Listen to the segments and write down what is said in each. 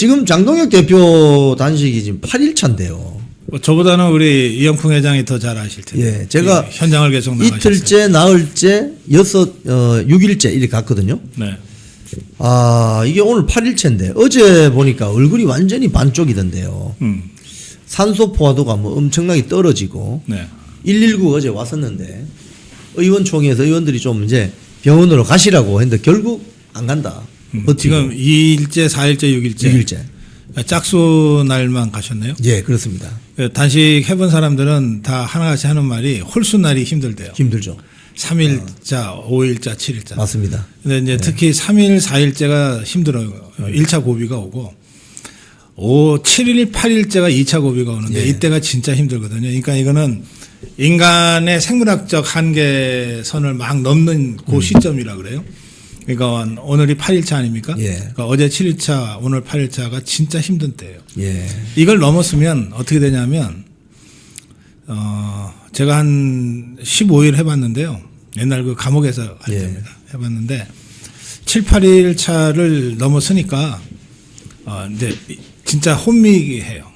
지금 장동혁 대표 단식이 지금 8일차인데요. 저보다는 우리 이영풍 회장이 더 잘 아실 텐데. 예, 제가 현장을 계속 나가셨어요. 이틀째, 나흘째, 6일째 이렇게 갔거든요. 네. 아, 이게 오늘 8일째인데 어제 보니까 얼굴이 완전히 반쪽이던데요. 산소 포화도가 뭐 엄청나게 떨어지고 네. 119 어제 왔었는데 의원총회에서 의원들이 좀 이제 병원으로 가시라고 했는데 결국 안 간다. 지금 2일째, 4일째, 6일째. 6일째. 짝수 날만 가셨네요. 예, 그렇습니다. 단식 해본 사람들은 다 하나같이 하는 말이 홀수 날이 힘들대요. 힘들죠. 3일자, 5일자, 7일자. 맞습니다. 근데 이제 특히 3일, 4일째가 힘들어요. 1차 고비가 오고 7일, 8일째가 2차 고비가 오는데 예. 이때가 진짜 힘들거든요. 그러니까 이거는 인간의 생물학적 한계선을 막 넘는 그 시점이라 그래요. 그러니까 오늘이 8일차 아닙니까? 예. 그러니까 어제 7일차, 오늘 8일차가 진짜 힘든 때예요. 예. 이걸 넘었으면 어떻게 되냐면 제가 한 15일 해봤는데요. 옛날 그 감옥에서 할 예. 때입니다. 해봤는데 7, 8일 차를 넘었으니까 이제 진짜 혼미해요.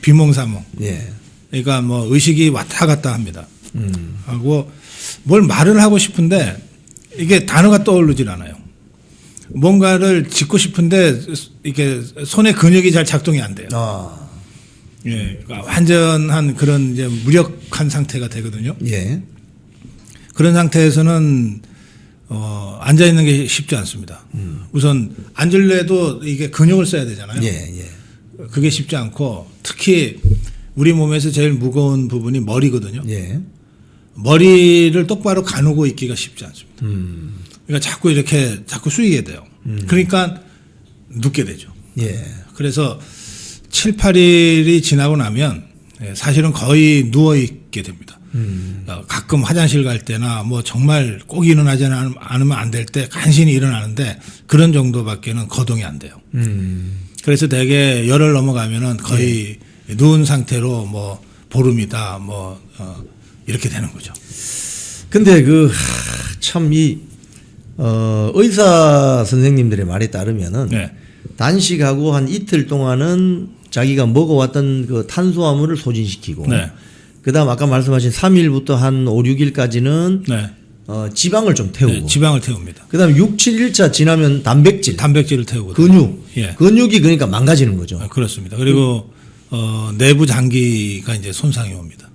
비몽사몽. 예. 그러니까 뭐 의식이 왔다 갔다 합니다. 하고 뭘 말을 하고 싶은데 이게 단어가 떠오르질 않아요. 뭔가를 짓고 싶은데 이게 손의 근육이 잘 작동이 안 돼요. 아. 예, 그러니까 완전한 그런 이제 무력한 상태가 되거든요. 예. 그런 상태에서는 앉아 있는 게 쉽지 않습니다. 우선 앉을래도 이게 근육을 써야 되잖아요. 예. 예. 그게 쉽지 않고 특히 우리 몸에서 제일 무거운 부분이 머리거든요. 예. 머리를 똑바로 가누고 있기가 쉽지 않습니다. 그러니까 자꾸 이렇게 자꾸 숙이게 돼요. 그러니까 눕게 되죠. 예. 그래서 7, 8일이 지나고 나면 사실은 거의 누워 있게 됩니다. 가끔 화장실 갈 때나 뭐 정말 꼭 일어나지 않으면 안 될 때 간신히 일어나는데 그런 정도밖에는 거동이 안 돼요. 그래서 대개 열흘 넘어가면은 거의 누운 상태로 뭐 보름이다 뭐 이렇게 되는 거죠. 근데 참 의사 선생님들의 말에 따르면은 네. 단식하고 한 이틀 동안은 자기가 먹어왔던 그 탄수화물을 소진시키고 네. 그다음 아까 말씀하신 3일부터 한 5, 6일까지는 네. 지방을 좀 태우고 네, 지방을 태웁니다. 그다음 6, 7일차 지나면 단백질을 태우고 근육 예. 근육이 그러니까 망가지는 거죠. 그렇습니다. 그리고 내부 장기가 이제 손상이 옵니다.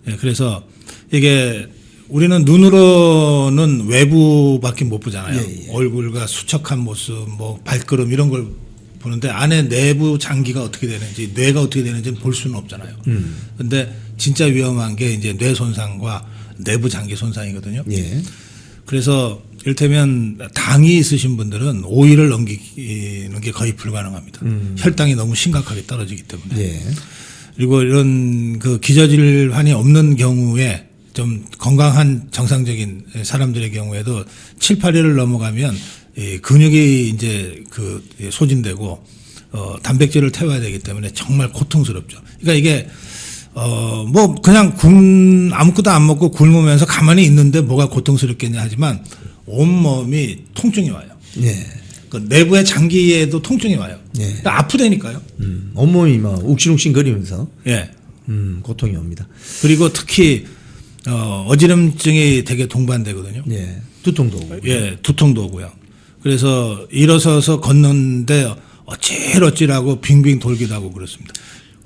예, 그래서 이게 우리는 눈으로는 외부밖에 못 보잖아요. 예, 예. 얼굴과 수척한 모습, 뭐 발걸음 이런 걸 보는데 안에 내부 장기가 어떻게 되는지, 뇌가 어떻게 되는지는 볼 수는 없잖아요. 근데 진짜 위험한 게 이제 뇌 손상과 내부 장기 손상이거든요. 예. 그래서 이를테면 당이 있으신 분들은 5일을 넘기는 게 거의 불가능합니다. 혈당이 너무 심각하게 떨어지기 때문에. 예. 그리고 이런 그 기저질환이 없는 경우에 좀 건강한 정상적인 사람들의 경우에도 7, 8일을 넘어가면 이 근육이 이제 그 소진되고 단백질을 태워야 되기 때문에 정말 고통스럽죠. 그러니까 이게 뭐 그냥 아무것도 안 먹고 굶으면서 가만히 있는데 뭐가 고통스럽겠냐 하지만 온몸이 통증이 와요. 예. 그 내부의 장기에도 통증이 와요. 예. 그러니까 아프다니까요. 온몸이 막 욱신욱신 거리면서 예. 고통이 옵니다. 그리고 특히 어지럼증이 되게 동반되거든요. 예. 두통도 오고. 예, 두통도 오고요. 그래서 일어서서 걷는데 어찌라고 빙빙 돌기도 하고 그렇습니다.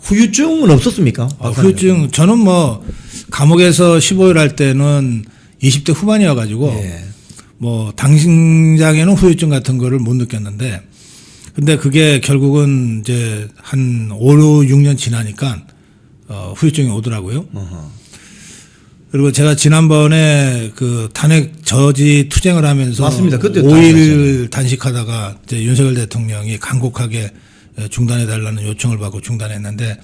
후유증은 없었습니까? 후유증 저는 뭐 감옥에서 15일 할 때는 20대 후반이어가지고 예. 뭐 당장에는 후유증 같은 거를 못 느꼈는데 근데 그게 결국은 이제 한 5, 6년 지나니까 후유증이 오더라고요. 어허. 그리고 제가 지난번에 그 탄핵 저지 투쟁을 하면서 맞습니다. 그때 5일 단식하다가 이제 윤석열 대통령이 간곡하게 중단해 달라는 요청을 받고 중단했는데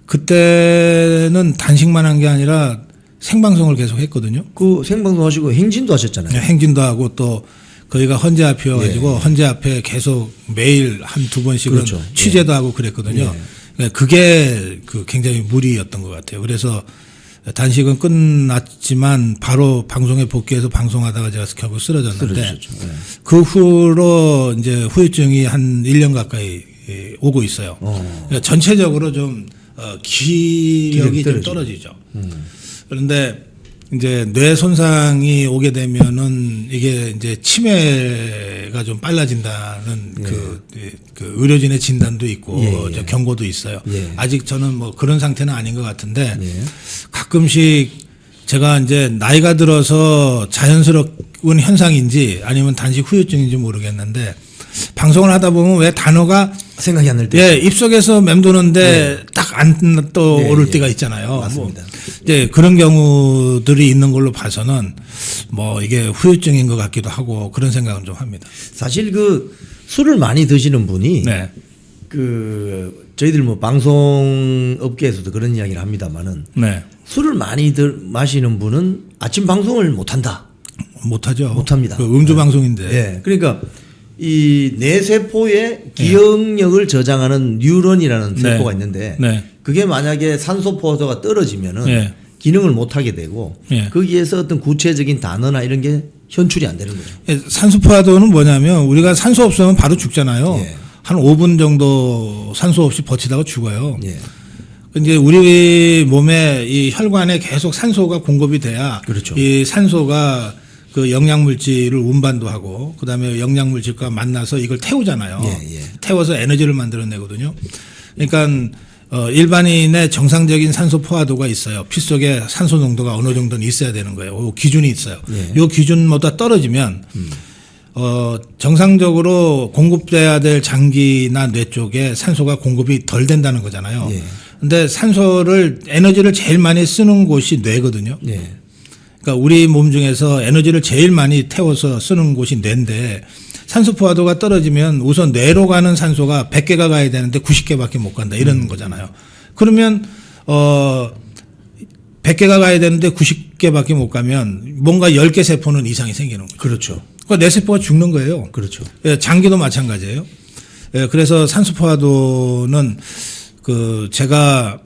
그때는 단식만 한 게 아니라 생방송을 계속 했거든요. 그 생방송 하시고 행진도 하셨잖아요. 행진도 하고 또 거기가 헌재 앞이어가지고 예. 헌재 앞에 계속 매일 한두 번씩은 그렇죠. 취재도 하고 그랬거든요. 예. 그게 그 굉장히 무리였던 것 같아요. 그래서 단식은 끝났지만 바로 방송에 복귀해서 방송하다가 제가 결국 쓰러졌는데 쓰러지셨죠. 네. 그 후로 이제 후유증이 한 1년 가까이 오고 있어요. 그러니까 전체적으로 좀 기력이 좀 떨어지죠. 그런데 이제 뇌 손상이 오게 되면은 이게 이제 치매가 좀 빨라진다는 그 의료진의 진단도 있고 저 경고도 있어요. 아직 저는 뭐 그런 상태는 아닌 것 같은데 가끔씩 제가 이제 나이가 들어서 자연스러운 현상인지 아니면 단식 후유증인지 모르겠는데 방송을 하다 보면 왜 단어가 생각이 안 날 때. 입속에서 맴도는데 딱 안 떠오를 때가 있잖아요. 맞습니다. 그런 경우들이 있는 걸로 봐서는 뭐 이게 후유증인 것 같기도 하고 그런 생각은 좀 합니다. 사실 그 술을 많이 드시는 분이 네. 그 저희들 뭐 방송 업계에서도 그런 이야기를 합니다만은 네. 술을 많이 마시는 분은 아침 방송을 못 한다. 못하죠. 못합니다. 그 음주 방송인데. 예. 그러니까 이 뇌세포의 기억력을 저장하는 뉴런이라는 세포가 있는데 그게 만약에 산소 포화도가 떨어지면은 기능을 못 하게 되고 거기에서 어떤 구체적인 단어나 이런 게 현출이 안 되는 거죠. 산소 포화도는 뭐냐면 우리가 산소 없으면 바로 죽잖아요. 한 5분 정도 산소 없이 버티다가 죽어요. 이제 우리 몸에 이 혈관에 계속 산소가 공급이 돼야 그렇죠. 이 산소가 그 영양물질을 운반도 하고 그다음에 영양물질과 만나서 이걸 태우잖아요. 태워서 에너지를 만들어내거든요. 그러니까 일반인의 정상적인 산소 포화도가 있어요. 피 속에 산소 농도가 어느 정도는 있어야 되는 거예요. 기준이 있어요. 이 기준보다 떨어지면 정상적으로 공급돼야 될 장기나 뇌 쪽에 산소가 공급이 덜 된다는 거잖아요. 근데 산소를 에너지를 제일 많이 쓰는 곳이 뇌거든요. 그러니까 우리 몸 중에서 에너지를 제일 많이 태워서 쓰는 곳이 뇌인데 산소 포화도가 떨어지면 우선 뇌로 가는 산소가 100개가 가야 되는데 90개밖에 못 간다 이런 거잖아요. 그러면 100개가 가야 되는데 90개밖에 못 가면 뭔가 10개 세포는 이상이 생기는 거죠. 그렇죠. 그러니까 뇌 세포가 죽는 거예요. 그렇죠. 장기도 마찬가지예요. 그래서 산소 포화도는 그 제가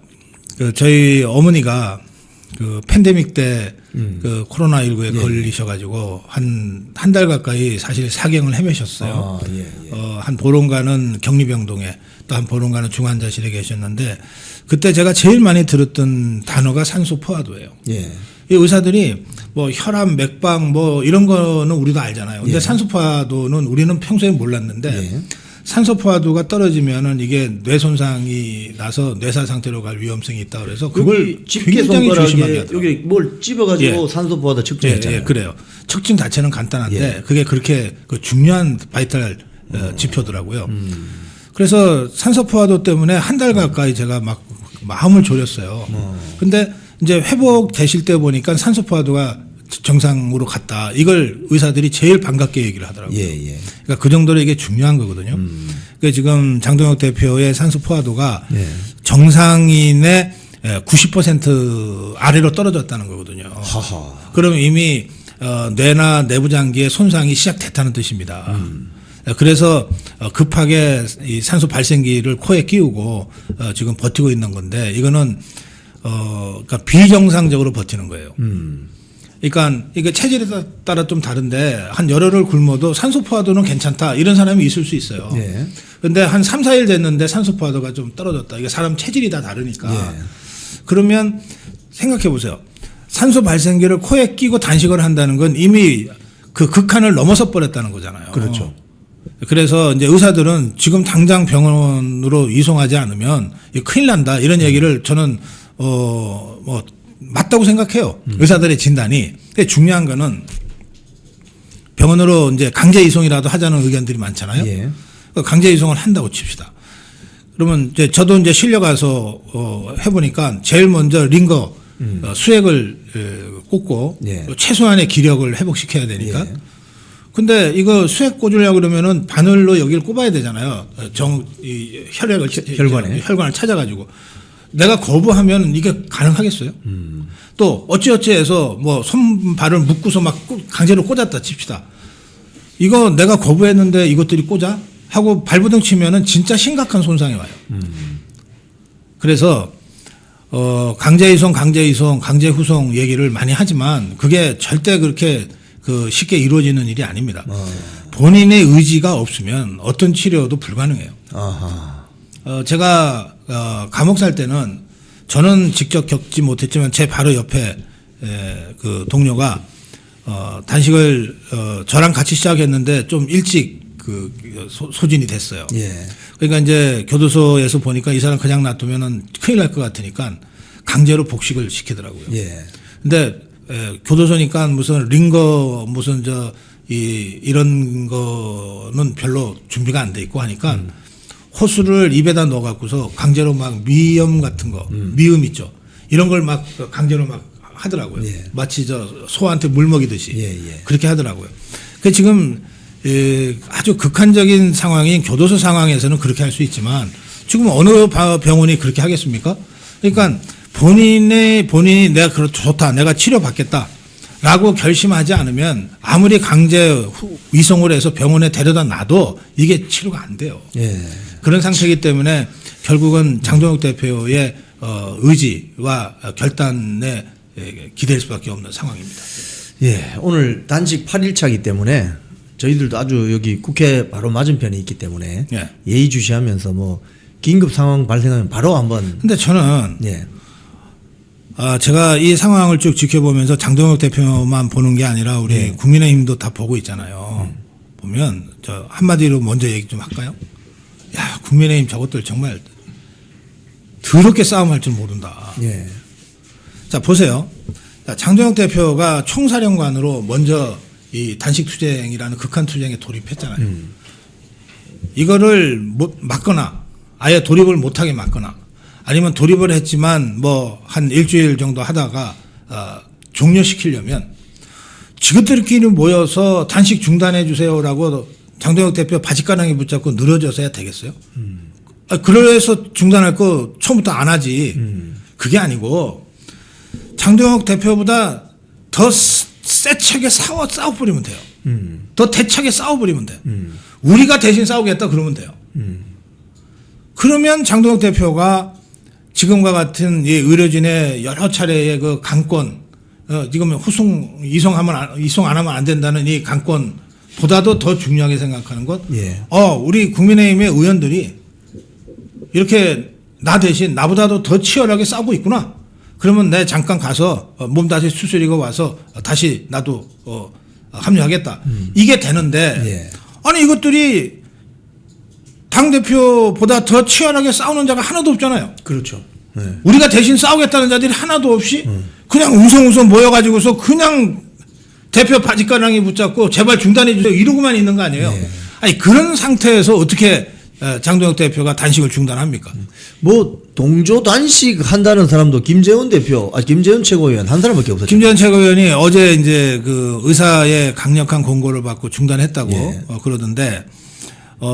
그 저희 어머니가 그 팬데믹 때 그 코로나19에 걸리셔가지고 한 달 가까이 사실 사경을 헤매셨어요. 한 보름간은 격리병동에 또 한 보름간은 중환자실에 계셨는데 그때 제가 제일 많이 들었던 단어가 산소 포화도예요. 이 의사들이 뭐 혈압, 맥박 뭐 이런 거는 우리도 알잖아요. 근데 산소 포화도는 우리는 평소에 몰랐는데 산소 포화도가 떨어지면은 이게 뇌 손상이 나서 뇌사 상태로 갈 위험성이 있다 그래서 그걸 집게 굉장히 조심하게 손가락에 하더라고요. 여기 뭘 찝어가지고 산소 포화도 측정했잖아요. 그래요. 측정 자체는 간단한데 그게 그렇게 그 중요한 바이탈 지표더라고요. 그래서 산소 포화도 때문에 한 달 가까이 제가 막 마음을 졸였어요. 근데 이제 회복되실 때 보니까 산소 포화도가 정상으로 갔다. 이걸 의사들이 제일 반갑게 얘기를 하더라고요. 그러니까 그 정도로 이게 중요한 거거든요. 그러니까 지금 장동혁 대표의 산소 포화도가 정상인의 90% 아래로 떨어졌다는 거거든요. 그럼 이미 뇌나 내부 장기의 손상이 시작됐다는 뜻입니다. 그래서 급하게 이 산소 발생기를 코에 끼우고 지금 버티고 있는 건데 이거는 그러니까 비정상적으로 버티는 거예요. 그러니까 이게 체질에 따라 좀 다른데 한 열흘을 굶어도 산소 포화도는 괜찮다 이런 사람이 있을 수 있어요. 그런데 한 3, 4일 됐는데 산소 포화도가 좀 떨어졌다. 이게 사람 체질이 다 다르니까. 그러면 생각해 보세요. 산소 발생기를 코에 끼고 단식을 한다는 건 이미 그 극한을 넘어서 버렸다는 거잖아요. 그렇죠. 그래서 이제 의사들은 지금 당장 병원으로 이송하지 않으면 큰일 난다 이런 얘기를 저는 뭐 맞다고 생각해요. 의사들의 진단이. 근데 중요한 거는 병원으로 이제 강제 이송이라도 하자는 의견들이 많잖아요. 강제 이송을 한다고 칩시다. 그러면 이제 저도 이제 실려가서 해보니까 제일 먼저 링거 수액을 꽂고 최소한의 기력을 회복시켜야 되니까. 근데 이거 수액 꽂으려고 그러면은 바늘로 여기를 꼽아야 되잖아요. 이 혈관을 찾아가지고. 내가 거부하면 이게 가능하겠어요? 또 어찌어찌해서 뭐 손발을 묶고서 막 강제로 꽂았다 칩시다. 이거 내가 거부했는데 이것들이 꽂아? 하고 발부둥 치면은 진짜 심각한 손상이 와요. 그래서 강제 이송, 강제 후송 얘기를 많이 하지만 그게 절대 그렇게 쉽게 이루어지는 일이 아닙니다. 본인의 의지가 없으면 어떤 치료도 불가능해요. 아하. 제가 감옥 살 때는 저는 직접 겪지 못했지만 제 바로 옆에 그 동료가 단식을 저랑 같이 시작했는데 좀 일찍 소진이 됐어요. 예. 그러니까 이제 교도소에서 보니까 이 사람 그냥 놔두면은 큰일 날 것 같으니까 강제로 복식을 시키더라고요. 예. 근데 교도소니까 무슨 링거 무슨 이런 거는 별로 준비가 안 돼 있고 하니까 호수를 입에다 넣어 갖고서 강제로 막 미염 같은 거, 미음 있죠. 이런 걸 막 강제로 막 하더라고요. 예. 마치 소한테 물 먹이듯이 예. 그렇게 하더라고요. 그 지금 아주 극한적인 상황인 교도소 상황에서는 그렇게 할 수 있지만 지금 어느 병원이 그렇게 하겠습니까? 그러니까 본인이 내가 좋다, 내가 치료받겠다라고 결심하지 않으면 아무리 강제 이송을 해서 병원에 데려다 놔도 이게 치료가 안 돼요. 예. 그런 상태이기 때문에 결국은 장동혁 대표의 의지와 결단에 기댈 수밖에 없는 상황입니다. 예. 오늘 단식 8일차이기 때문에 저희들도 아주 여기 국회 바로 맞은편에 있기 때문에 예. 예의주시하면서 뭐 긴급 상황 발생하면 바로 한번. 근데 저는 예. 제가 이 상황을 쭉 지켜보면서 장동혁 대표만 보는 게 아니라 우리 국민의힘도 다 보고 있잖아요. 보면 저 한마디로 먼저 얘기 좀 할까요? 야, 국민의힘 저것들 정말 더럽게 싸움할 줄 모른다. 예. 자, 보세요. 자, 장동혁 대표가 총사령관으로 먼저 이 단식투쟁이라는 극한투쟁에 돌입했잖아요. 이거를 막거나 아예 돌입을 못하게 막거나 아니면 돌입을 했지만 뭐 한 일주일 정도 하다가 종료시키려면 지그들끼리 모여서 단식 중단해 주세요라고 장동혁 대표 바지가랑이 붙잡고 늘어져서야 되겠어요? 그래서 중단할 거 처음부터 안 하지. 그게 아니고 장동혁 대표보다 더 세차게 싸워버리면 돼요. 더 대차게 싸워버리면 돼요. 우리가 대신 싸우겠다 그러면 돼요. 그러면 장동혁 대표가 지금과 같은 의료진의 여러 차례의 그 강권, 지금 이송 안 하면 안 된다는 이 강권보다도 더 중요하게 생각하는 것. 예. 우리 국민의힘의 의원들이 이렇게 나 대신 나보다도 더 치열하게 싸우고 있구나. 그러면 내 잠깐 가서 몸 다시 수술이고 와서 다시 나도 합류하겠다. 이게 되는데 예. 아니 이것들이 당대표보다 더 치열하게 싸우는 자가 하나도 없잖아요. 그렇죠. 네. 우리가 대신 싸우겠다는 자들이 하나도 없이 그냥 웅성웅성 모여가지고서 그냥 대표 바지가랑이 붙잡고 제발 중단해 주세요 이러고만 있는 거 아니에요. 네. 아니 그런 상태에서 어떻게 장동혁 대표가 단식을 중단합니까? 뭐 동조 단식 한다는 사람도 김재원 최고위원 한 사람밖에 없었죠. 김재원 최고위원이 어제 이제 그 의사의 강력한 공고를 받고 중단했다고 예. 그러던데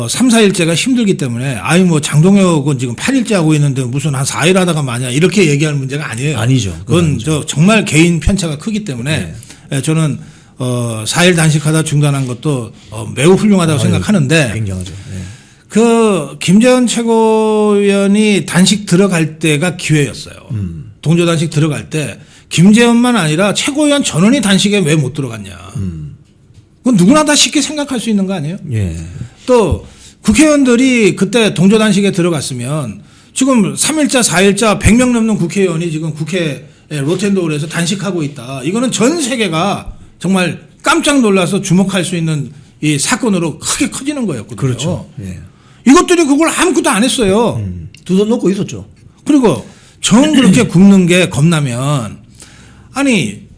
3, 4일째가 힘들기 때문에 뭐 장동혁은 지금 8일째 하고 있는데 무슨 한 4일 하다가 마냐 이렇게 얘기할 문제가 아니에요. 아니죠. 그건 정말 개인 편차가 크기 때문에 저는 4일 단식하다 중단한 것도 매우 훌륭하다고 생각하는데 굉장하죠. 네. 그 김재원 최고위원이 단식 들어갈 때가 기회였어요. 동조 단식 들어갈 때 김재원만 아니라 최고위원 전원이 단식에 왜 못 들어갔냐. 그건 누구나 다 쉽게 생각할 수 있는 거 아니에요? 예. 또 국회의원들이 그때 동조 단식에 들어갔으면 지금 3일자, 4일자 100명 넘는 국회의원이 지금 국회 로텐도홀에서 단식하고 있다. 이거는 전 세계가 정말 깜짝 놀라서 주목할 수 있는 이 사건으로 크게 커지는 거였거든요. 그렇죠. 예. 이것들이 그걸 아무것도 안 했어요. 두 손 놓고 있었죠. 그리고 정 그렇게 굶는 게 겁나면 아니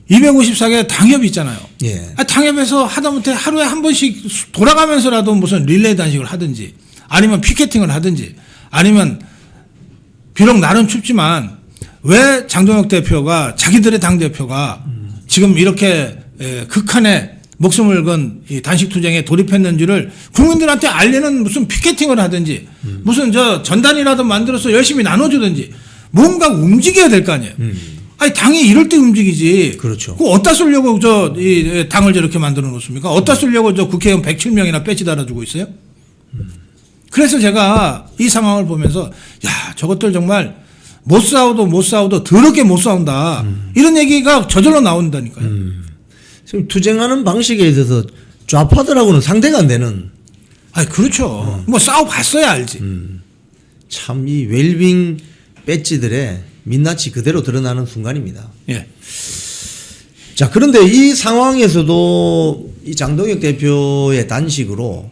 254개 당협이 있잖아요. 예. 당협에서 하다못해 하루에 한 번씩 돌아가면서라도 무슨 릴레이 단식을 하든지 아니면 피켓팅을 하든지 아니면 비록 날은 춥지만 왜 장동혁 대표가 자기들의 당대표가 지금 이렇게 극한의 목숨을 건 이 단식투쟁에 돌입했는지를 국민들한테 알리는 무슨 피켓팅을 하든지 무슨 전단이라도 만들어서 열심히 나눠주든지 뭔가 움직여야 될 거 아니에요. 아니 당이 이럴 때 움직이지. 그렇죠. 그 어디다 쓰려고 이 당을 저렇게 만들어 놓습니까? 어디다 쓰려고 국회의원 107명이나 배지 달아주고 있어요? 그래서 제가 이 상황을 보면서 야 저것들 정말 못 싸워도 더럽게 못 싸운다. 이런 얘기가 저절로 나온다니까요. 지금 투쟁하는 방식에 있어서 좌파들하고는 상대가 안 되는. 그렇죠. 뭐 싸워봤어야 알지. 참 이 웰빙 배지들의 민낯이 그대로 드러나는 순간입니다. 예. 자, 그런데 이 상황에서도 이 장동혁 대표의 단식으로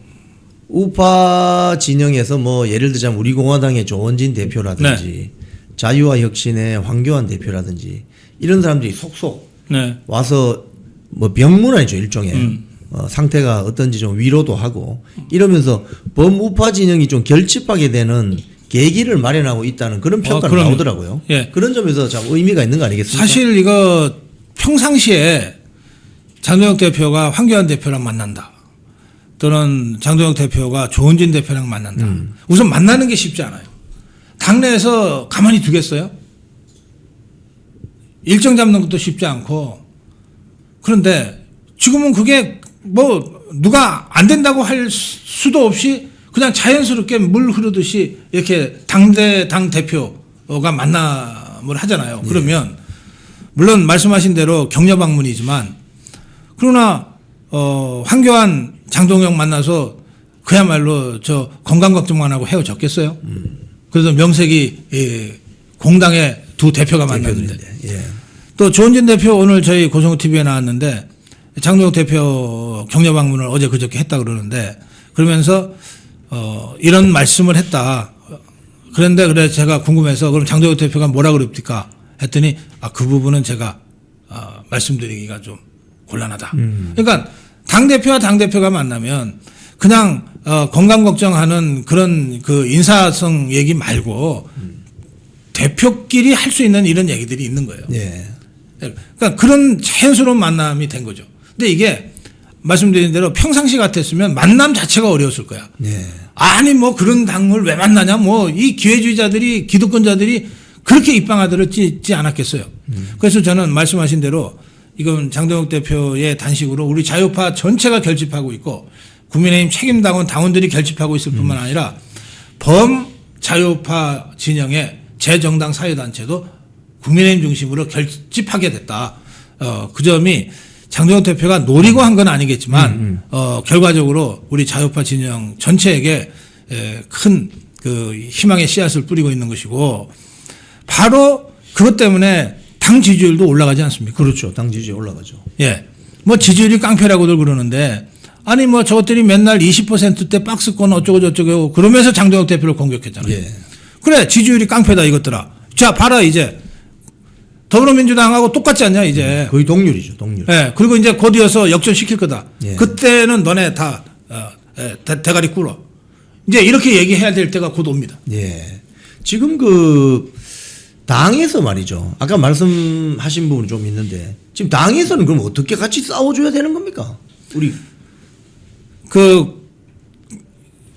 우파 진영에서 뭐 예를 들자면 우리공화당의 조원진 대표라든지 네. 자유와 혁신의 황교안 대표라든지 이런 사람들이 속속 네. 와서 뭐 병문안이죠, 일종의. 상태가 어떤지 좀 위로도 하고 이러면서 범우파 진영이 좀 결집하게 되는 계기를 마련하고 있다는 그런 평가가 나오더라고요. 예. 그런 점에서 참 의미가 있는 거 아니겠습니까? 사실 이거 평상시에 장동혁 대표가 황교안 대표랑 만난다. 또는 장동혁 대표가 조원진 대표랑 만난다. 우선 만나는 게 쉽지 않아요. 당내에서 가만히 두겠어요? 일정 잡는 것도 쉽지 않고. 그런데 지금은 그게 뭐 누가 안 된다고 할 수도 없이 그냥 자연스럽게 물 흐르듯이 이렇게 당 대표가 만남을 하잖아요. 네. 그러면 물론 말씀하신 대로 격려 방문이지만 그러나 황교안 장동혁 만나서 그야말로 저 건강 걱정만 하고 헤어졌겠어요. 그래서 명색이 공당의 두 대표가 만났는데 예. 또 조원진 대표 오늘 저희 고성호 TV에 나왔는데 장동혁 대표 격려 방문을 어제 그저께 했다 그러는데 그러면서 이런 말씀을 했다. 그런데 그래 제가 궁금해서 그럼 장동혁 대표가 뭐라 그럽니까? 했더니 그 부분은 제가 말씀드리기가 좀 곤란하다. 그러니까 당대표와 당대표가 만나면 그냥 건강 걱정하는 그런 그 인사성 얘기 말고 대표끼리 할 수 있는 이런 얘기들이 있는 거예요. 예. 그러니까 그런 자연스러운 만남이 된 거죠. 근데 이게 말씀드린 대로 평상시 같았으면 만남 자체가 어려웠을 거야. 예. 아니 뭐 그런 당을 왜 만나냐 뭐 이 기회주의자들이 기득권자들이 그렇게 입방아들을 찢지 않았겠어요. 그래서 저는 말씀하신 대로 이건 장동혁 대표의 단식으로 우리 자유파 전체가 결집하고 있고 국민의힘 책임당원 당원들이 결집하고 있을 뿐만 아니라 범 자유파 진영의 재정당 사회단체도 국민의힘 중심으로 결집하게 됐다. 그 점이 장동혁 대표가 노리고 한 건 아니겠지만 결과적으로 우리 자유파 진영 전체에게 큰 그 희망의 씨앗을 뿌리고 있는 것이고 바로 그것 때문에 당 지지율도 올라가지 않습니까? 그렇죠. 당 지지율 올라가죠. 예. 뭐 지지율이 깡패라고들 그러는데 아니 뭐 저것들이 맨날 20%대 박스권 어쩌고 저쩌고 그러면서 장동혁 대표를 공격했잖아요. 예. 그래 지지율이 깡패다 이것들아. 자 봐라 이제 더불어민주당하고 똑같지 않냐 이제. 거의 동률이죠. 동률. 예. 그리고 이제 곧 이어서 역전시킬 거다. 예. 그때는 너네 다 대가리 꿇어. 이제 이렇게 얘기해야 될 때가 곧 옵니다. 예. 지금 그 당에서 말이죠. 아까 말씀하신 부분이 좀 있는데 지금 당에서는 그럼 어떻게 같이 싸워줘야 되는 겁니까? 우리 그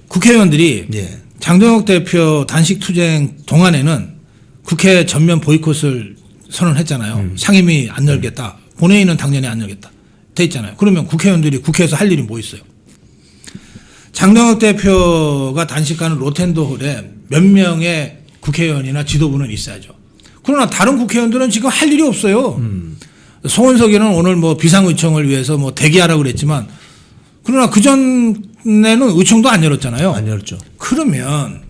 국회의원들이 예. 장동혁 대표 단식 투쟁 동안에는 국회 전면 보이콧을 선언했잖아요. 상임위 안 열겠다. 본회의는 당연히 안 열겠다. 돼 있잖아요. 그러면 국회의원들이 국회에서 할 일이 뭐 있어요? 장동혁 대표가 단식하는 로텐도홀에 몇 명의 국회의원이나 지도부는 있어야죠. 그러나 다른 국회의원들은 지금 할 일이 없어요. 송원석이는 오늘 뭐 비상의총을 위해서 뭐 대기하라고 그랬지만 그러나 그전에는 의총도 안 열었잖아요. 안 열었죠. 그러면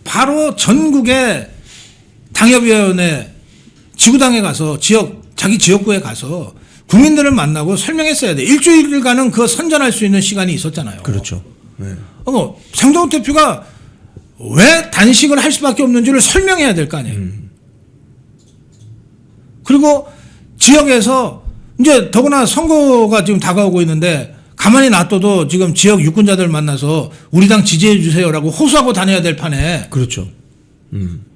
바로 전국의 당협위원회 지구당에 가서 자기 지역구에 가서 국민들을 만나고 설명했어야 돼. 일주일간은 그 선전할 수 있는 시간이 있었잖아요. 그렇죠. 네. 장동혁 대표가 왜 단식을 할 수밖에 없는지를 설명해야 될 거 아니에요. 그리고 지역에서 이제 더구나 선거가 지금 다가오고 있는데 가만히 놔둬도 지금 지역 유권자들 만나서 우리 당 지지해 주세요라고 호소하고 다녀야 될 판에 그렇죠.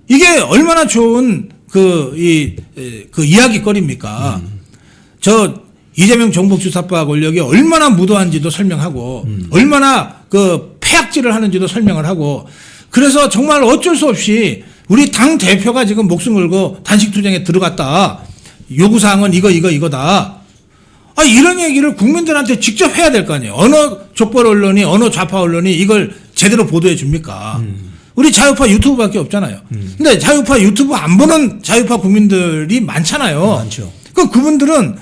이게 얼마나 좋은 그 이야기거리입니까? 저 이재명 정복주사파 권력이 얼마나 무도한지도 설명하고 얼마나 그 폐악질을 하는지도 설명을 하고 그래서 정말 어쩔 수 없이 우리 당 대표가 지금 목숨 걸고 단식투쟁에 들어갔다. 요구사항은 이거다. 이런 얘기를 국민들한테 직접 해야 될 거 아니에요. 어느 족벌 언론이 어느 좌파 언론이 이걸 제대로 보도해 줍니까? 우리 자유파 유튜브밖에 없잖아요. 근데 자유파 유튜브 안 보는 자유파 국민들이 많잖아요. 많죠. 그럼 그분들은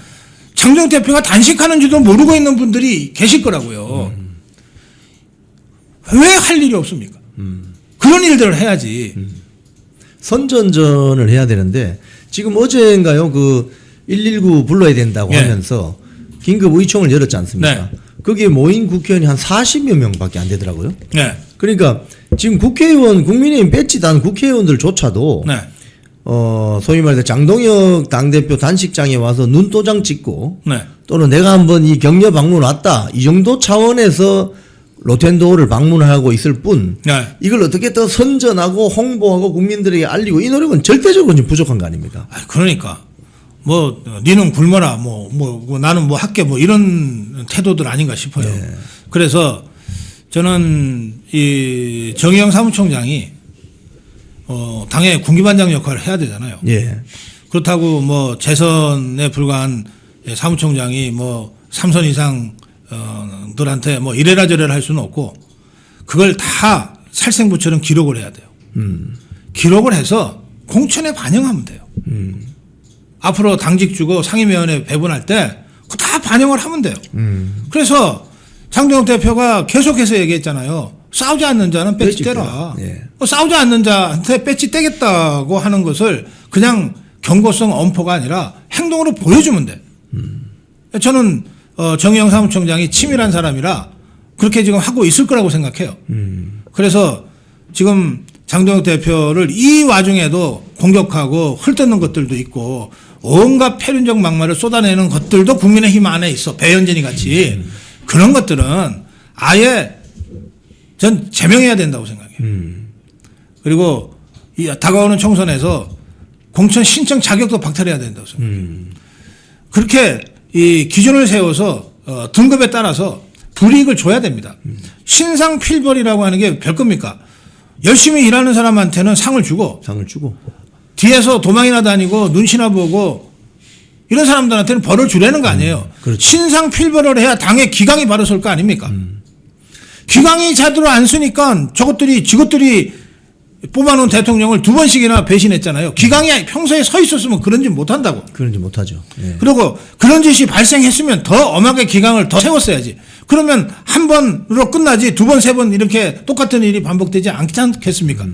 장동혁 대표가 단식하는지도 모르고 있는 분들이 계실 거라고요. 왜 할 일이 없습니까? 그런 일들을 해야지. 선전전을 해야 되는데 지금 어제인가요? 그 119 불러야 된다고 예. 하면서 긴급 의총을 열었지 않습니까? 네. 거기에 모인 국회의원이 한 40여 명밖에 안 되더라고요. 네. 그러니까 지금 국회의원, 국민의힘 배치 단 국회의원들조차도 네. 소위 말해서 장동혁 당대표 단식장에 와서 눈도장 찍고 네. 또는 내가 한번 이 격려 방문 왔다 이 정도 차원에서 로텐도어를 방문하고 있을 뿐 네. 이걸 어떻게 더 선전하고 홍보하고 국민들에게 알리고 이 노력은 절대적으로 좀 부족한 거 아닙니까? 그러니까 뭐 니는 굶어라 뭐 나는 뭐 할게 뭐 이런 태도들 아닌가 싶어요. 네. 그래서 저는 이 정의용 사무총장이 당의 군기반장 역할을 해야 되잖아요. 예. 그렇다고 뭐 재선에 불과한 사무총장이 뭐 3선 이상 들한테 뭐 이래라 저래라 할 수는 없고 그걸 다 살생부처럼 기록을 해야 돼요. 기록을 해서 공천에 반영하면 돼요. 앞으로 당직 주고 상임위원회 배분할 때 그거 다 반영을 하면 돼요. 그래서 장동혁 대표가 계속해서 얘기했잖아요. 싸우지 않는 자는 배지 떼라. 예. 싸우지 않는 자한테 배지 떼겠다고 하는 것을 그냥 경고성 엄포가 아니라 행동으로 보여주면 돼. 저는 정의용 사무총장이 치밀한 사람이라 그렇게 지금 하고 있을 거라고 생각해요. 그래서 지금 장동혁 대표를 이 와중에도 공격하고 헐뜯는 것들도 있고 온갖 패륜적 막말을 쏟아내는 것들도 국민의힘 안에 있어. 배현진이 같이. 그런 것들은 아예 전 제명해야 된다고 생각해요. 그리고 이 다가오는 총선에서 공천 신청 자격도 박탈해야 된다고 생각해요. 그렇게 이 기준을 세워서 등급에 따라서 불이익을 줘야 됩니다. 신상필벌이라고 하는 게 별겁니까? 열심히 일하는 사람한테는 상을 주고 뒤에서 도망이나 다니고 눈치나 보고 이런 사람들한테는 벌을 주려는 거 아니에요. 그렇죠. 신상필벌을 해야 당의 기강이 바로 설 거 아닙니까? 기강이 제대로 안 쓰니까 지것들이 뽑아놓은 대통령을 2번씩이나 배신했잖아요. 기강이 평소에 서 있었으면 그런 짓 못한다고. 그런 짓 못하죠. 예. 그리고 그런 짓이 발생했으면 더 엄하게 기강을 더 세웠어야지. 그러면 한 번으로 끝나지 2번, 3번 이렇게 똑같은 일이 반복되지 않지 않겠습니까?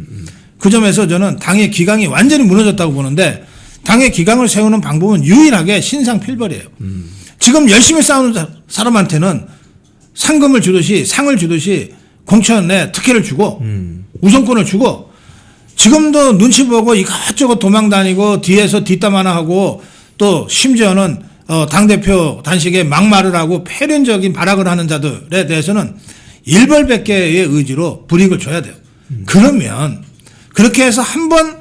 그 점에서 저는 당의 기강이 완전히 무너졌다고 보는데 당의 기강을 세우는 방법은 유일하게 신상필벌이에요. 지금 열심히 싸우는 사람한테는 상금을 주듯이 상을 주듯이 공천에 특혜를 주고 우선권을 주고 지금도 눈치 보고 이것저것 도망 다니고 뒤에서 뒷담 하나 하고 또 심지어는 당대표 단식에 막말을 하고 패륜적인 발악을 하는 자들에 대해서는 일벌백계의 의지로 불이익을 줘야 돼요. 그러면 그렇게 해서 한번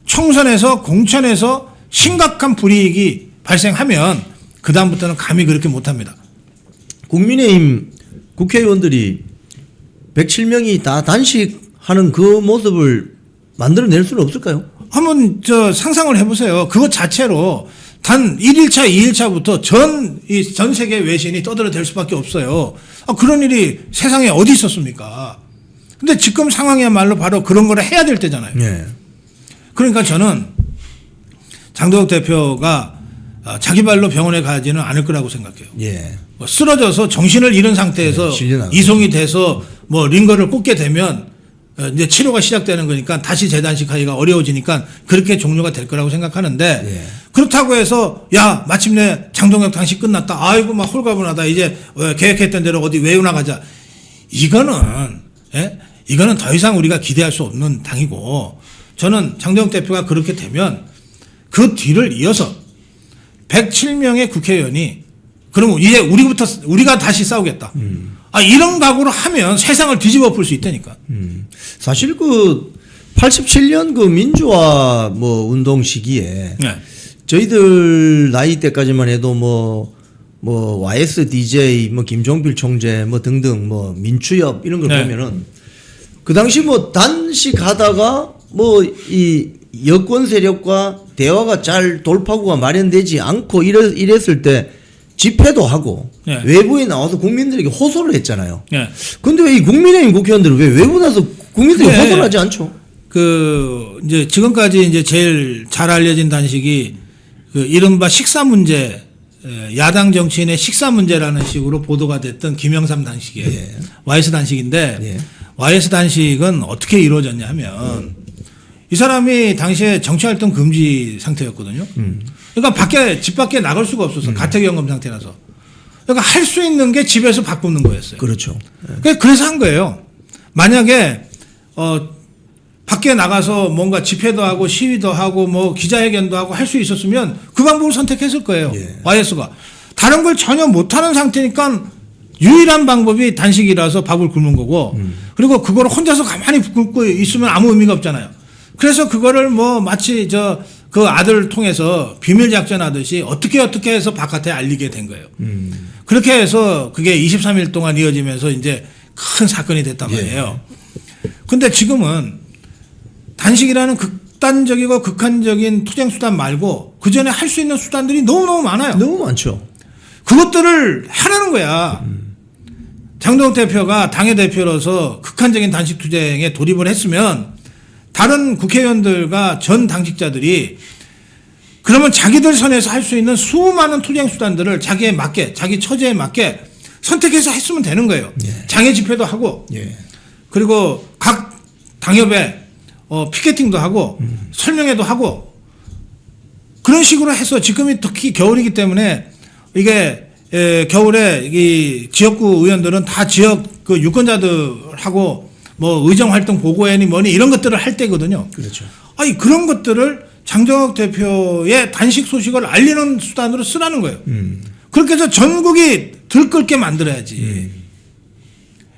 총선에서 공천에서 심각한 불이익이 발생하면 그다음부터는 감히 그렇게 못합니다. 국민의힘 국회의원들이 107명이 다 단식하는 그 모습을 만들어낼 수는 없을까요? 한번 상상을 해보세요. 그것 자체로 단 1일차, 2일차부터 전 세계 외신이 떠들어댈 수밖에 없어요. 그런 일이 세상에 어디 있었습니까? 근데 지금 상황이야말로 바로 그런 걸 해야 될 때잖아요. 네. 그러니까 저는 장동혁 대표가 자기 발로 병원에 가지는 않을 거라고 생각해요. 예. 쓰러져서 정신을 잃은 상태에서 이송이 돼서 뭐 링거를 꽂게 되면 이제 치료가 시작되는 거니까 다시 재단식하기가 어려워지니까 그렇게 종료가 될 거라고 생각하는데 예. 그렇다고 해서 야 마침내 장동혁 단식 끝났다. 아이고 막 홀가분하다. 이제 계획했던 대로 어디 외유 나가자. 이거는 더 이상 우리가 기대할 수 없는 당이고 저는 장동혁 대표가 그렇게 되면 그 뒤를 이어서 107명의 국회의원이 그러면 이제 우리가 다시 싸우겠다. 이런 각오로 하면 세상을 뒤집어 볼 수 있다니까. 사실 87년 민주화 운동 시기에 네. 저희들 나이 때까지만 해도 YSDJ 김종필 총재 등등 민추협 이런 걸 네. 보면은 그 당시 단식하다가 이 여권 세력과 대화가 잘 돌파구가 마련되지 않고 이랬을 때 집회도 하고 외부에 나와서 국민들에게 호소를 했잖아요. 근데 왜 이 국민의힘 국회의원들은 왜 외부 나서 국민들이 벗어나지 않죠. 이제 지금까지 이제 제일 잘 알려진 단식이 이른바 식사 문제, 야당 정치인의 식사 문제라는 식으로 보도가 됐던 김영삼 단식이에요. 예. YS 단식인데 예. YS 단식은 어떻게 이루어졌냐 하면 이 사람이 당시에 정치활동 금지 상태였거든요. 그러니까 집 밖에 나갈 수가 없었어. 가택연금 상태라서. 그러니까 할 수 있는 게 집에서 바꾸는 거였어요. 그렇죠. 그래서 한 거예요. 만약에 밖에 나가서 뭔가 집회도 하고 시위도 하고 뭐 기자회견도 하고 할 수 있었으면 그 방법을 선택했을 거예요. 예. YS가. 다른 걸 전혀 못하는 상태니까 유일한 방법이 단식이라서 밥을 굶는 거고 그리고 그걸 혼자서 가만히 굶고 있으면 아무 의미가 없잖아요. 그래서 그거를 뭐 마치 그 아들을 통해서 비밀 작전하듯이 어떻게 해서 바깥에 알리게 된 거예요. 그렇게 해서 그게 23일 동안 이어지면서 이제 큰 사건이 됐단 말이에요. 근데 지금은 단식이라는 극단적이고 극한적인 투쟁 수단 말고 그 전에 할 수 있는 수단들이 너무너무 많아요. 너무 많죠. 그것들을 하라는 거야. 장동혁 대표가 당의 대표로서 극한적인 단식 투쟁에 돌입을 했으면 다른 국회의원들과 전 당직자들이 그러면 자기들 선에서 할 수 있는 수많은 투쟁 수단들을 자기에 맞게, 자기 처지에 맞게 선택해서 했으면 되는 거예요. 예. 장애 집회도 하고, 예. 그리고 각 당협에 피켓팅도 하고, 설명회도 하고, 그런 식으로 해서 지금이 특히 겨울이기 때문에 이게 겨울에 이 지역구 의원들은 다 지역 그 유권자들하고 뭐 의정활동 보고회니 뭐니 이런 것들을 할 때거든요. 그렇죠. 아니 그런 것들을 장동혁 대표의 단식 소식을 알리는 수단으로 쓰라는 거예요. 그렇게 해서 전국이 들끓게 만들어야지.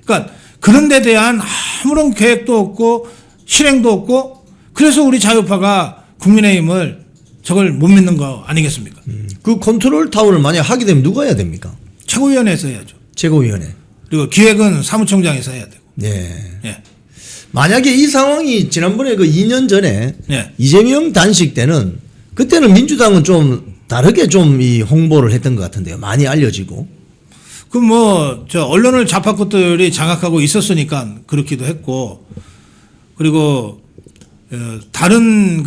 그러니까 그런 데 대한 아무런 계획도 없고 실행도 없고 그래서 우리 자유파가 국민의힘을 저걸 못 믿는 거 아니겠습니까? 그 컨트롤 타워를 만약 하게 되면 누가 해야 됩니까? 최고위원회에서 해야죠. 최고위원회. 그리고 기획은 사무총장에서 해야 되고. 네. 예. 만약에 이 상황이 지난번에 그 2년 전에 예. 이재명 단식 때는 그때는 민주당은 좀 다르게 좀 이 홍보를 했던 것 같은데요. 많이 알려지고. 그 언론을 좌파 것들이 장악하고 있었으니까 그렇기도 했고 그리고 다른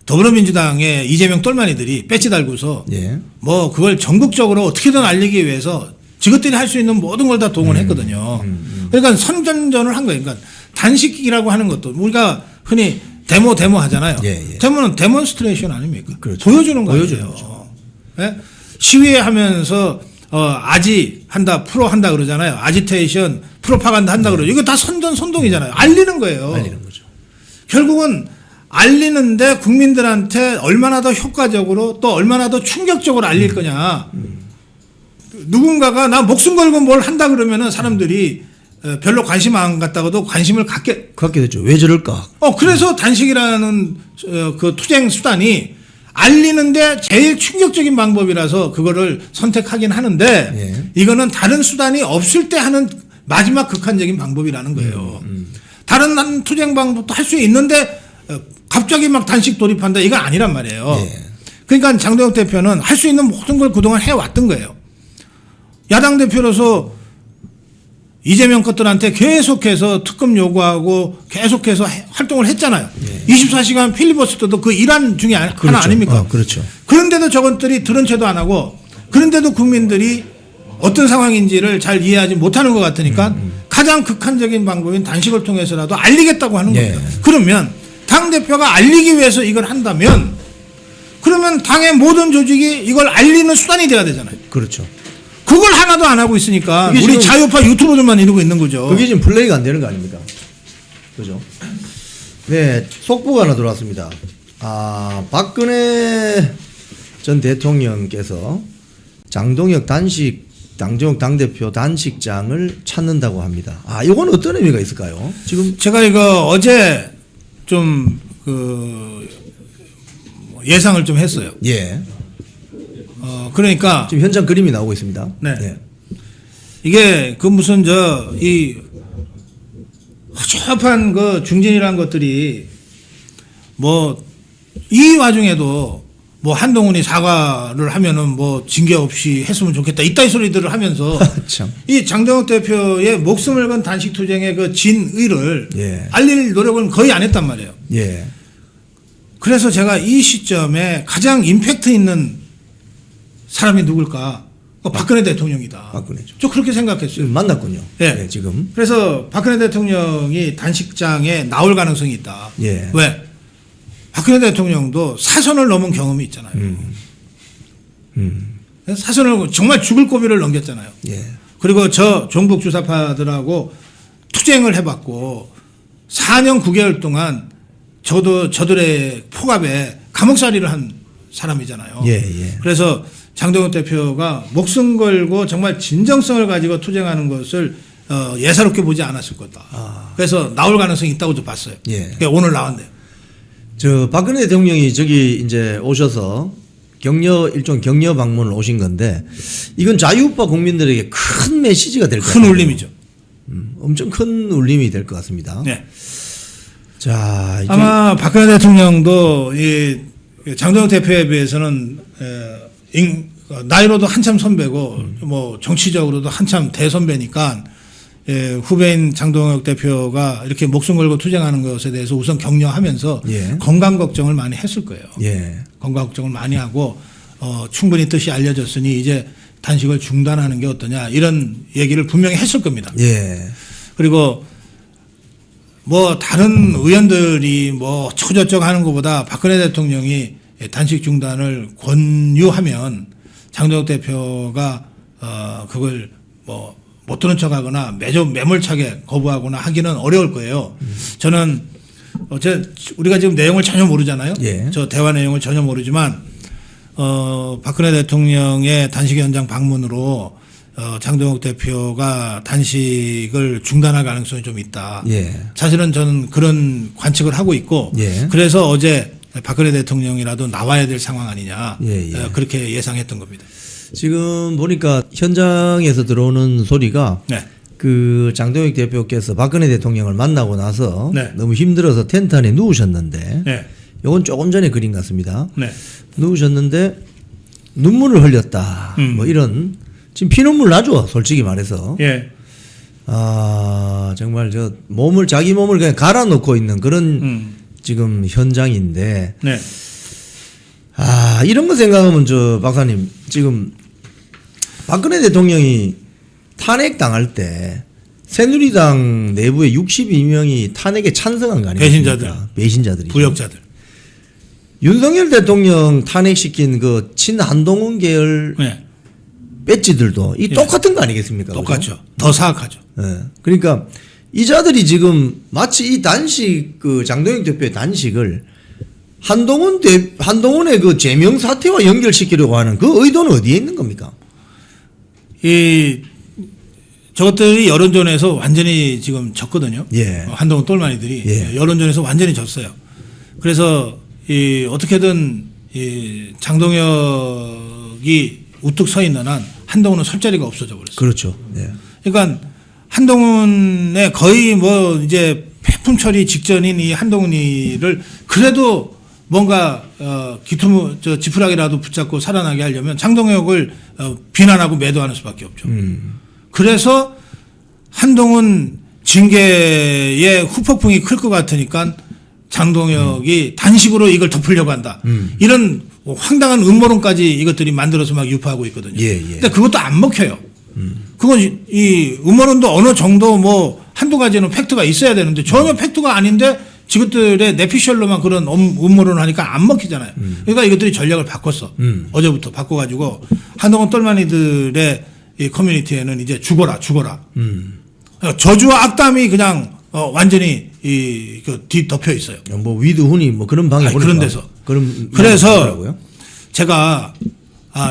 더불어민주당의 이재명 똘마니들이 배지 달고서 예. 뭐 그걸 전국적으로 어떻게든 알리기 위해서 지것들이 할 수 있는 모든 걸 다 동원했거든요. 그러니까 선전전을 한 거예요. 그러니까 단식이라고 하는 것도 우리가 흔히 데모 하잖아요. 예. 데모는 데몬스트레이션 아닙니까? 그렇죠. 보여주는 거예요. 예? 시위하면서 아지 한다, 프로 한다 그러잖아요. 아지테이션, 프로파간다 한다 그러죠. 이거 다 선동이잖아요. 알리는 거예요. 알리는 거죠. 결국은 알리는데 국민들한테 얼마나 더 효과적으로 또 얼마나 더 충격적으로 알릴 거냐. 누군가가 나 목숨 걸고 뭘 한다 그러면은 사람들이 별로 관심 안 갖다가도 관심을 갖게 되죠. 왜 저럴까? 그래서 단식이라는 그 투쟁 수단이 알리는데 제일 충격적인 방법이라서 그거를 선택하긴 하는데 예. 이거는 다른 수단이 없을 때 하는 마지막 극한적인 방법이라는 거예요. 다른 투쟁 방법도 할 수 있는데 갑자기 막 단식 돌입한다 이건 아니란 말이에요. 예. 그러니까 장동혁 대표는 할 수 있는 모든 걸 그동안 해왔던 거예요. 야당 대표로서 이재명 것들한테 계속해서 특검 요구하고 계속해서 활동을 했잖아요. 예. 24시간 필리버스터도 그 일환 중에 하나 그렇죠. 아닙니까? 그렇죠. 그런데도 저것들이 들은 채도 안 하고 그런데도 국민들이 어떤 상황인지를 잘 이해하지 못하는 것 같으니까 가장 극한적인 방법인 단식을 통해서라도 알리겠다고 하는 예. 겁니다. 그러면 당대표가 알리기 위해서 이걸 한다면 그러면 당의 모든 조직이 이걸 알리는 수단이 돼야 되잖아요. 그렇죠. 그걸 하나도 안 하고 있으니까 우리 자유파 유튜버들만 이러고 있는 거죠. 그게 지금 플레이가 안 되는 거 아닙니까? 그죠? 네, 속보가 하나 들어왔습니다. 박근혜 전 대통령께서 장동혁 당대표 단식장을 찾는다고 합니다. 이건 어떤 의미가 있을까요? 지금 제가 이거 어제 좀 예상을 좀 했어요. 예. 그러니까 지금 현장 그림이 나오고 있습니다. 네. 예. 이게 무슨 이 허접한 중진이라는 것들이 이 와중에도 뭐 한동훈이 사과를 하면은 뭐 징계 없이 했으면 좋겠다. 이따위 소리들을 하면서 참. 이 장동혁 대표의 목숨을 건 단식 투쟁의 그 진의를 예. 알릴 노력은 거의 안 했단 말이에요. 예. 그래서 제가 이 시점에 가장 임팩트 있는 사람이 누굴까? 박근혜 대통령이다. 박근혜죠. 저 그렇게 생각했어요. 만났군요. 예. 예, 지금. 그래서 박근혜 대통령이 단식장에 나올 가능성이 있다. 예. 왜? 박근혜 대통령도 사선을 넘은 경험이 있잖아요. 사선을 정말 죽을 고비를 넘겼잖아요. 예. 그리고 저 종북 주사파들하고 투쟁을 해봤고 4년 9개월 동안 저들의 폭압에 감옥살이를 한 사람이잖아요. 예, 예. 그래서 장동혁 대표가 목숨 걸고 정말 진정성을 가지고 투쟁하는 것을 예사롭게 보지 않았을 거다. 그래서 나올 가능성이 있다고 좀 봤어요. 예. 그러니까 오늘 나왔네요. 저 박근혜 대통령이 저기 이제 오셔서 일종 격려 방문을 오신 건데 이건 자유우파 국민들에게 큰 메시지가 될 것 같아요. 큰 울림이죠. 엄청 큰 울림이 될 것 같습니다. 네. 자, 이제 아마 박근혜 대통령도 이 장동혁 대표에 비해서는 나이로도 한참 선배고 뭐 정치적으로도 한참 대선배니까 후배인 장동혁 대표가 이렇게 목숨 걸고 투쟁하는 것에 대해서 우선 격려하면서 예. 건강 걱정을 많이 했을 거예요. 예. 건강 걱정을 많이 하고 충분히 뜻이 알려졌으니 이제 단식을 중단하는 게 어떠냐 이런 얘기를 분명히 했을 겁니다. 예. 그리고 뭐 다른 의원들이 뭐 어쩌고저쩌고 하는 것보다 박근혜 대통령이 단식 중단을 권유하면 장동혁 대표가 그걸 뭐 못 들은 척하거나 매몰차게 거부하거나 하기는 어려울 거예요. 저는 우리가 지금 내용을 전혀 모르잖아요. 예. 저 대화 내용을 전혀 모르지만 박근혜 대통령의 단식 현장 방문으로 장동혁 대표가 단식을 중단할 가능성이 좀 있다. 예. 사실은 저는 그런 관측을 하고 있고 예. 그래서 어제 박근혜 대통령이라도 나와야 될 상황 아니냐 예. 그렇게 예상했던 겁니다. 지금 보니까 현장에서 들어오는 소리가 네. 그 장동혁 대표께서 박근혜 대통령을 만나고 나서 네. 너무 힘들어서 텐트 안에 누우셨는데 네. 이건 조금 전에 그린 같습니다. 네. 누우셨는데 눈물을 흘렸다. 뭐 이런 지금 피눈물 나죠. 솔직히 말해서. 예. 정말 자기 몸을 그냥 갈아놓고 있는 그런 지금 현장인데 네. 이런 거 생각하면 박사님 지금 박근혜 대통령이 탄핵 당할 때 새누리당 내부에 62명이 탄핵에 찬성한 거 아닙니까? 배신자들이. 부역자들. 윤석열 대통령 탄핵시킨 그 친한동훈 계열 네. 배지들도 똑같은 거 아니겠습니까? 똑같죠. 더 사악하죠. 네. 그러니까 이 자들이 지금 마치 이 단식 장동혁 대표의 단식을 한동훈의 그 제명 사태와 연결시키려고 하는 그 의도는 어디에 있는 겁니까? 저것들이 여론전에서 완전히 지금 졌거든요. 예. 한동훈 똘마니들이 예. 여론전에서 완전히 졌어요. 그래서 어떻게든 장동혁이 우뚝 서 있는 한 한동훈은 설 자리가 없어져 버렸어요. 그렇죠. 예. 그러니까 한동훈의 거의 뭐 이제 폐품 처리 직전인 이 한동훈이를 그래도 뭔가 지푸라기라도 붙잡고 살아나게 하려면 장동혁을 비난하고 매도하는 수밖에 없죠. 그래서 한동훈 징계의 후폭풍이 클 것 같으니까 장동혁이 단식으로 이걸 덮으려고 한다. 이런 황당한 음모론까지 이것들이 만들어서 막 유포하고 있거든요. 예. 근데 그것도 안 먹혀요. 그건 이 음모론도 어느 정도 뭐 한두 가지는 팩트가 있어야 되는데 전혀 팩트가 아닌데 지것들의 내피셜로만 그런 음모론을 하니까 안 먹히잖아요. 그러니까 이것들이 전략을 바꿨어. 어제부터 바꿔가지고 한동훈 똘마니들의 이 커뮤니티에는 이제 죽어라. 저주와 악담이 그냥 완전히 뒤덮여 있어요. 뭐 위드훈이 뭐 그런 방에 그런 데서. 그래서 제가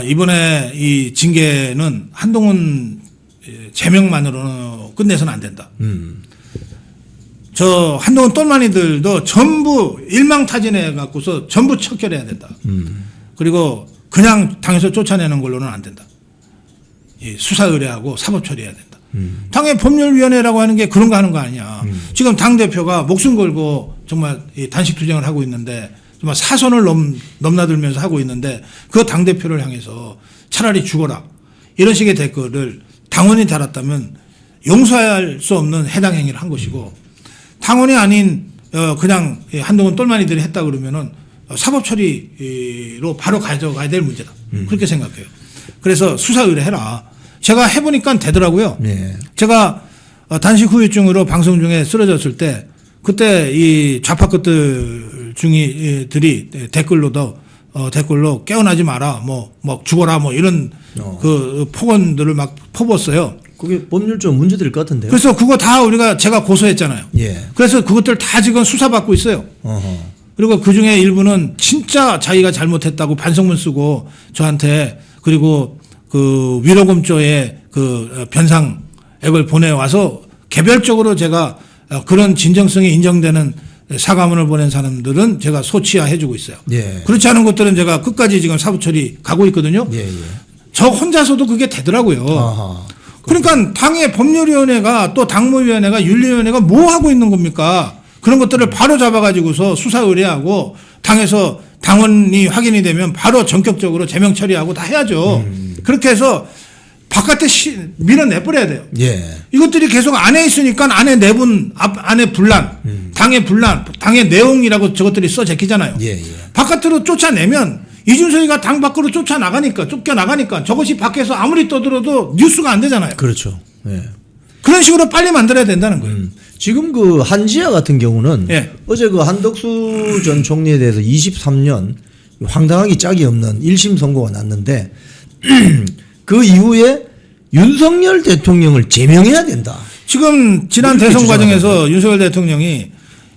이번에 이 징계는 한동훈 제명만으로는 끝내서는 안 된다. 저 한동훈 똘마니들도 전부 일망타진해 갖고서 전부 척결해야 된다. 그리고 그냥 당에서 쫓아내는 걸로는 안 된다. 수사 의뢰하고 사법 처리해야 된다. 당의 법률위원회라고 하는 게 그런 거 하는 거 아니야. 지금 당 대표가 목숨 걸고 정말 단식 투쟁을 하고 있는데 정말 사선을 넘나들면서 하고 있는데 그 당대표를 향해서 차라리 죽어라. 이런 식의 댓글을 당원이 달았다면 용서할 수 없는 해당 행위를 한 것이고 당원이 아닌 그냥 한동훈 똘마니들이 했다 그러면은 사법 처리로 바로 가져가야 될 문제다. 그렇게 생각해요. 그래서 수사 의뢰해라. 제가 해보니까 되더라고요. 네. 제가 단식 후유증으로 방송 중에 쓰러졌을 때 그때 이 좌파 것들이 댓글로 깨어나지 마라, 뭐 죽어라, 뭐 이런 그 폭언들을 막 퍼붓었어요. 그게 법률적 문제될 것 같은데요. 그래서 그거 다 제가 고소했잖아요. 예. 그래서 그것들 다 지금 수사받고 있어요. 어허. 그리고 그 중에 일부는 진짜 자기가 잘못했다고 반성문 쓰고 저한테 그리고 그 위로금조의 그 변상액을 보내와서 개별적으로 제가 그런 진정성이 인정되는 사과문을 보낸 사람들은 제가 소치하해 주고 있어요. 예. 그렇지 않은 것들은 제가 끝까지 지금 사부처리 가고 있거든요. 예, 예. 저 혼자서도 그게 되더라고요. 아하. 그러니까 당의 법률위원회가 또 당무위원회가 윤리위원회가 뭐 하고 있는 겁니까? 그런 것들을 바로 잡아가지고서 수사 의뢰하고 당에서 당원이 확인이 되면 바로 전격적으로 제명 처리하고 다 해야죠. 그렇게 해서 바깥에 밀어내버려야 돼요. 예. 이것들이 계속 안에 있으니까 안에 내분, 안에 분란, 당의 분란, 당의 내용이라고 저것들이 써 제끼잖아요. 예, 예. 바깥으로 쫓아내면 이준석이가 당 밖으로 쫓겨나가니까 저것이 밖에서 아무리 떠들어도 뉴스가 안 되잖아요. 그렇죠. 예. 그런 식으로 빨리 만들어야 된다는 거예요. 지금 그 한지아 같은 경우는 예. 어제 그 한덕수 전 총리에 대해서 23년 황당하기 짝이 없는 1심 선고가 났는데 그 이후에 윤석열 대통령을 제명해야 된다. 지금 지난 대선 과정에서 윤석열 대통령이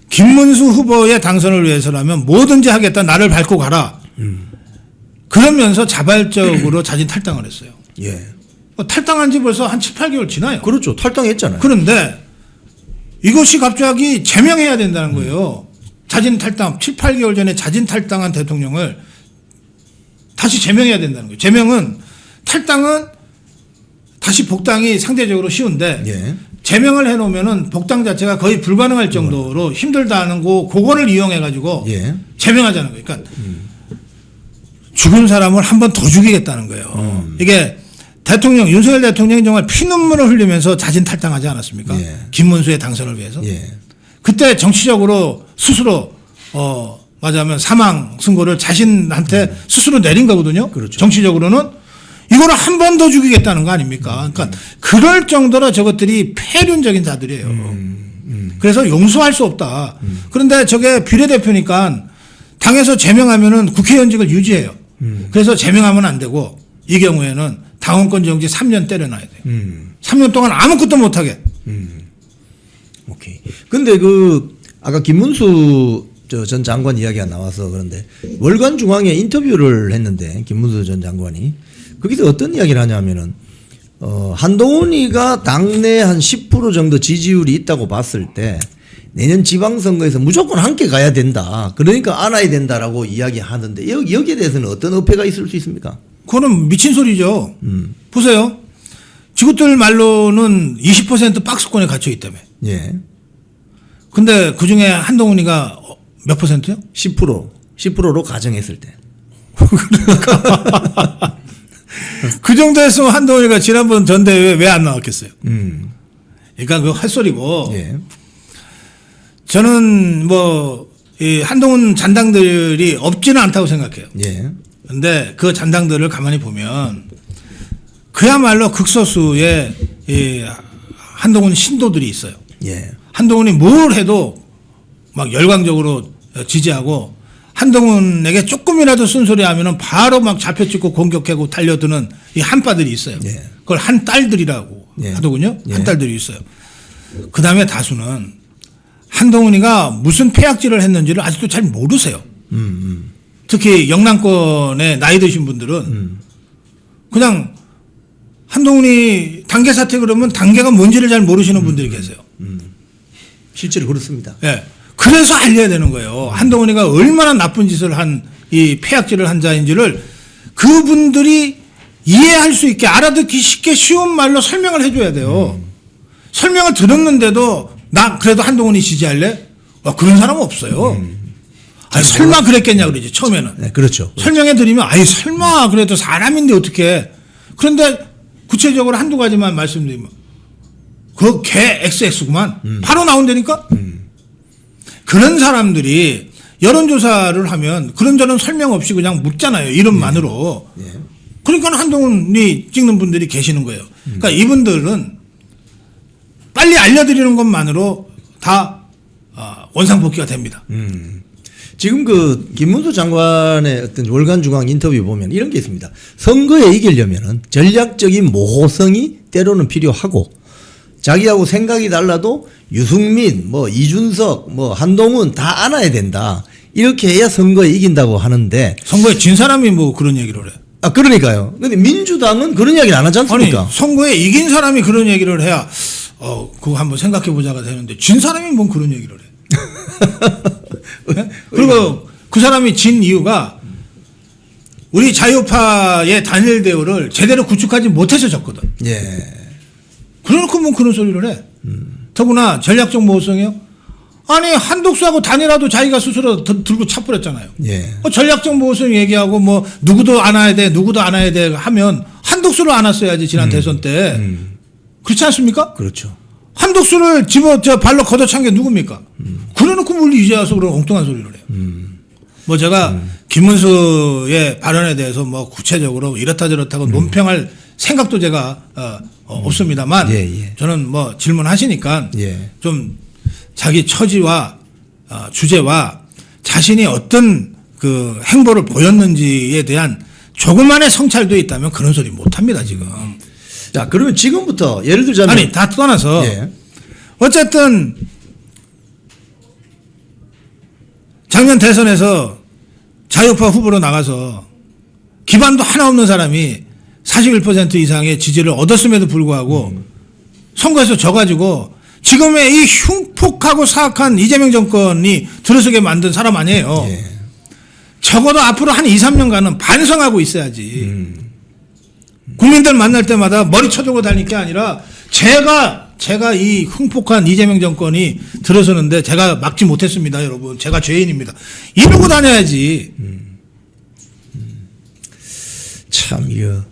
김문수 후보의 당선을 위해서라면 뭐든지 하겠다. 나를 밟고 가라. 그러면서 자발적으로 자진 탈당을 했어요. 예. 탈당한 지 벌써 한 7, 8개월 지나요. 그렇죠. 탈당했잖아요. 그런데 이것이 갑자기 제명해야 된다는 거예요. 자진 탈당, 7, 8개월 전에 자진 탈당한 대통령을 다시 제명해야 된다는 거예요. 탈당은 다시 복당이 상대적으로 쉬운데 예. 제명을 해놓으면은 복당 자체가 거의 불가능할 정도로 힘들다는 그거를 이용해가지고 예. 제명하자는 거예요. 그러니까 죽은 사람을 한 번 더 죽이겠다는 거예요. 이게 윤석열 대통령이 정말 피눈물을 흘리면서 자진 탈당하지 않았습니까? 예. 김문수의 당선을 위해서. 예. 그때 정치적으로 스스로 말하자면 사망 선고를 자신한테 스스로 내린 거거든요. 그렇죠. 정치적으로는 이거를 한 번 더 죽이겠다는 거 아닙니까? 그러니까 그럴 정도로 저것들이 폐륜적인 자들이에요. 그래서 용서할 수 없다. 그런데 저게 비례대표니까 당에서 제명하면은 국회의원직을 유지해요. 그래서 제명하면 안 되고 이 경우에는 당원권 정지 3년 때려놔야 돼요. 3년 동안 아무것도 못하게. 오케이. 근데 아까 김문수 전 장관 이야기가 나와서 그런데 월간 중앙에 인터뷰를 했는데 김문수 전 장관이 거기서 어떤 이야기를 하냐면은 한동훈이가 당내 한 10% 정도 지지율이 있다고 봤을 때 내년 지방선거에서 무조건 함께 가야 된다. 그러니까 안아야 된다라고 이야기하는데 여기에 대해서는 어떤 어폐가 있을 수 있습니까? 그거는 미친 소리죠. 보세요. 지구들 말로는 20% 박스권에 갇혀 있다며. 예. 근데 그 중에 한동훈이가 몇 %요? 10%로 가정했을 때. 그 정도 했으면 한동훈이가 지난번 전대회에 왜 안 나왔겠어요? 그러니까 그 헛소리고. 예. 저는 이 한동훈 잔당들이 없지는 않다고 생각해요. 예. 근데 그 잔당들을 가만히 보면 그야말로 극소수의 한동훈 신도들이 있어요. 예. 한동훈이 뭘 해도 막 열광적으로 지지하고 한동훈에게 조금이라도 쓴소리 하면은 바로 막 잡혀찍고 공격하고 달려드는 이 한빠들이 있어요. 예. 그걸 한딸들이라고 예. 하더군요. 예. 한딸들이 있어요. 그 다음에 다수는 한동훈이가 무슨 폐악질을 했는지를 아직도 잘 모르세요. 특히 영남권에 나이 드신 분들은 그냥 한동훈이 단계 사퇴 그러면 단계가 뭔지를 잘 모르시는 분들이 계세요. 실제로 그렇습니다. 예. 그래서 알려야 되는 거예요. 한동훈이가 얼마나 나쁜 짓을 이 폐악질을 한 자인지를 그분들이 이해할 수 있게 알아듣기 쉽게 쉬운 말로 설명을 해줘야 돼요. 설명을 들었는데도 나 그래도 한동훈이 지지할래? 그런 사람은 없어요. 아니, 설마 그랬겠냐 그러지, 처음에는. 네, 그렇죠. 설명해 드리면, 아이, 설마 그래도 사람인데 어떻게. 그런데 구체적으로 한두 가지만 말씀드리면, 그 개 XX구만. 바로 나온다니까? 그런 사람들이 여론조사를 하면 그런저런 설명 없이 그냥 묻잖아요. 이름만으로. 예. 그러니까 한동훈이 찍는 분들이 계시는 거예요. 그러니까 이분들은 빨리 알려드리는 것만으로 다 원상복귀가 됩니다. 지금 그 김문수 장관의 어떤 월간 중앙 인터뷰 보면 이런 게 있습니다. 선거에 이기려면은 전략적인 모호성이 때로는 필요하고 자기하고 생각이 달라도 유승민, 뭐 이준석, 뭐 한동훈 다 안아야 된다. 이렇게 해야 선거에 이긴다고 하는데 선거에 진 사람이 뭐 그런 얘기를 해. 아 그러니까요. 근데 민주당은 그런 이야기를 안 하지 않습니까? 아니, 선거에 이긴 사람이 그런 얘기를 해야 그거 한번 생각해 보자가 되는데 진 사람이 뭔 그런 얘기를 해. 네? 그리고 그 사람이 진 이유가 우리 자유파의 단일 대우를 제대로 구축하지 못해서 졌거든. 예. 그래놓고 뭐 그런 소리를 해. 더구나 전략적 모호성이요. 아니 한독수하고 단일화도 자기가 스스로 들고 차버렸잖아요. 예. 전략적 모호성 얘기하고 뭐 누구도 안아야 돼, 누구도 안아야 돼 하면 한독수를 안았어야지 지난 대선 때. 그렇지 않습니까? 그렇죠. 한독수를 발로 걷어찬 게 누굽니까? 그래놓고 뭘 이제 와서 그런 엉뚱한 소리를 해요. 뭐 제가 김문수의 발언에 대해서 뭐 구체적으로 이렇다 저렇다고 논평할 생각도 제가 없습니다만 예. 저는 뭐 질문하시니까 예. 좀 자기 처지와 주제와 자신이 어떤 그 행보를 보였는지에 대한 조그만의 성찰도 있다면 그런 소리 못합니다 지금. 자 그러면 지금부터 예를 들자면 아니 다 떠나서 예. 어쨌든 작년 대선에서 자유파 후보로 나가서 기반도 하나 없는 사람이 41% 이상의 지지를 얻었음에도 불구하고 선거에서 져가지고 지금의 이 흉폭하고 사악한 이재명 정권이 들어서게 만든 사람 아니에요. 예. 적어도 앞으로 한 2, 3년간은 반성하고 있어야지. 국민들 만날 때마다 머리 쳐들고 다닐 게 아니라 제가 이 흉폭한 이재명 정권이 들어서는데 제가 막지 못했습니다, 여러분. 제가 죄인입니다. 이러고 다녀야지. 참 이거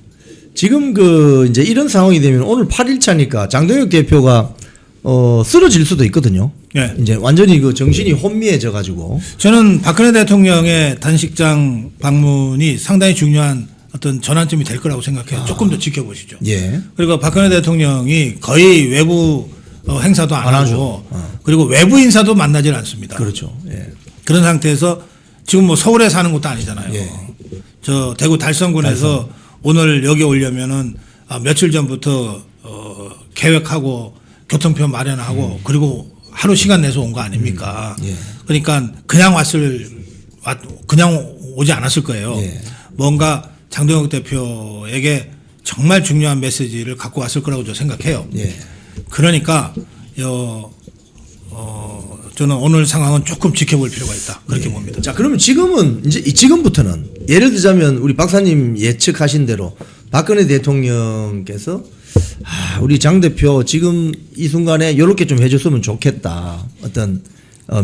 지금 그 이제 이런 상황이 되면 오늘 8일차니까 장동혁 대표가 쓰러질 수도 있거든요. 네. 이제 완전히 그 정신이 혼미해져 가지고. 저는 박근혜 대통령의 단식장 방문이 상당히 중요한 어떤 전환점이 될 거라고 생각해요. 조금 더 지켜보시죠. 예. 그리고 박근혜 대통령이 거의 외부 행사도 안 하고 그리고 외부 인사도 만나질 않습니다. 그렇죠. 예. 그런 상태에서 지금 뭐 서울에 사는 것도 아니잖아요. 예. 저 대구 달성군에서 오늘 여기 오려면은 며칠 전부터 계획하고 교통표 마련하고 그리고 하루 시간 내서 온 거 아닙니까? 예. 그러니까 그냥 오지 않았을 거예요. 예. 뭔가 장동혁 대표에게 정말 중요한 메시지를 갖고 왔을 거라고 저 생각해요. 예. 그러니까 저는 오늘 상황은 조금 지켜볼 필요가 있다. 그렇게 봅니다. 자, 그러면 지금부터는 예를 들자면 우리 박사님 예측하신 대로 박근혜 대통령께서 우리 장 대표 지금 이 순간에 이렇게 좀 해줬으면 좋겠다. 어떤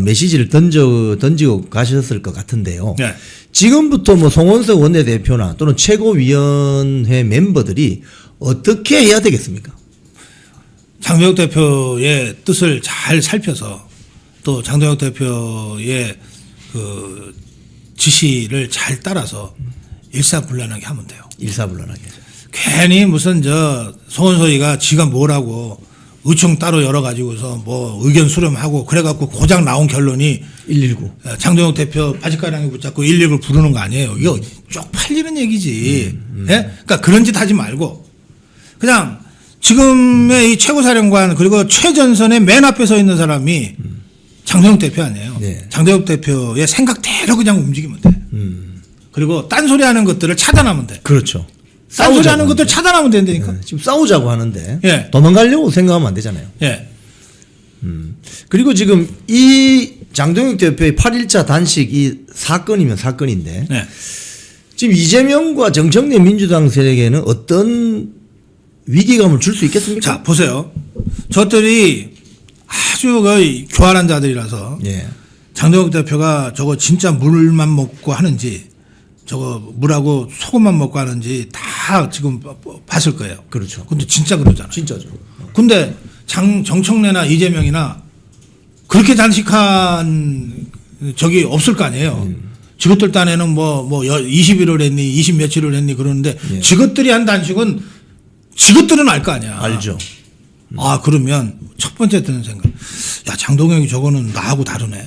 메시지를 던지고 가셨을 것 같은데요. 네. 지금부터 뭐 송원석 원내대표나 또는 최고위원회 멤버들이 어떻게 해야 되겠습니까? 장동혁 대표의 뜻을 잘 살펴서 또 장동혁 대표의 그 지시를 잘 따라서 일사불란하게 하면 돼요. 일사불란하게. 괜히 무슨 송원석이가 지가 뭐라고 의총 따로 열어가지고서 뭐 의견 수렴하고 그래갖고 고작 나온 결론이 119. 장동혁 대표 바지가랑이 붙잡고 119를 부르는 거 아니에요. 이거 쪽팔리는 얘기지. 예? 그러니까 그런 짓 하지 말고 그냥 지금의 이 최고사령관 그리고 최전선의 맨 앞에 서 있는 사람이 장동혁 대표 아니에요. 네. 장동혁 대표의 생각대로 그냥 움직이면 돼. 그리고 딴소리 하는 것들을 차단하면 돼. 그렇죠. 딴소리 하는 것들 차단하면 된다니까. 네, 지금 싸우자고 하는데 예. 도망가려고 생각하면 안 되잖아요. 예. 그리고 지금 이 장동혁 대표의 8.1차 단식 이 사건이면 사건인데 네. 지금 이재명과 정청래 민주당 세력에는 어떤 위기감을 줄 수 있겠습니까? 자, 보세요. 저들이 아주 교활한 자들이라서 예. 장동혁 대표가 저거 진짜 물만 먹고 하는지 저거 물하고 소금만 먹고 하는지 다 지금 봤을 거예요. 그렇죠. 근데 진짜 그러잖아요. 진짜죠. 근데 정청래나 이재명이나 그렇게 단식한 적이 없을 거 아니에요. 지것들 딴에는 뭐 20일을 했니 20 며칠을 했니 그러는데 예. 지것들이 한 단식은 지것들은 알 거 아니야. 알죠. 아 그러면 첫 번째 드는 생각, 야 장동혁이 저거는 나하고 다르네.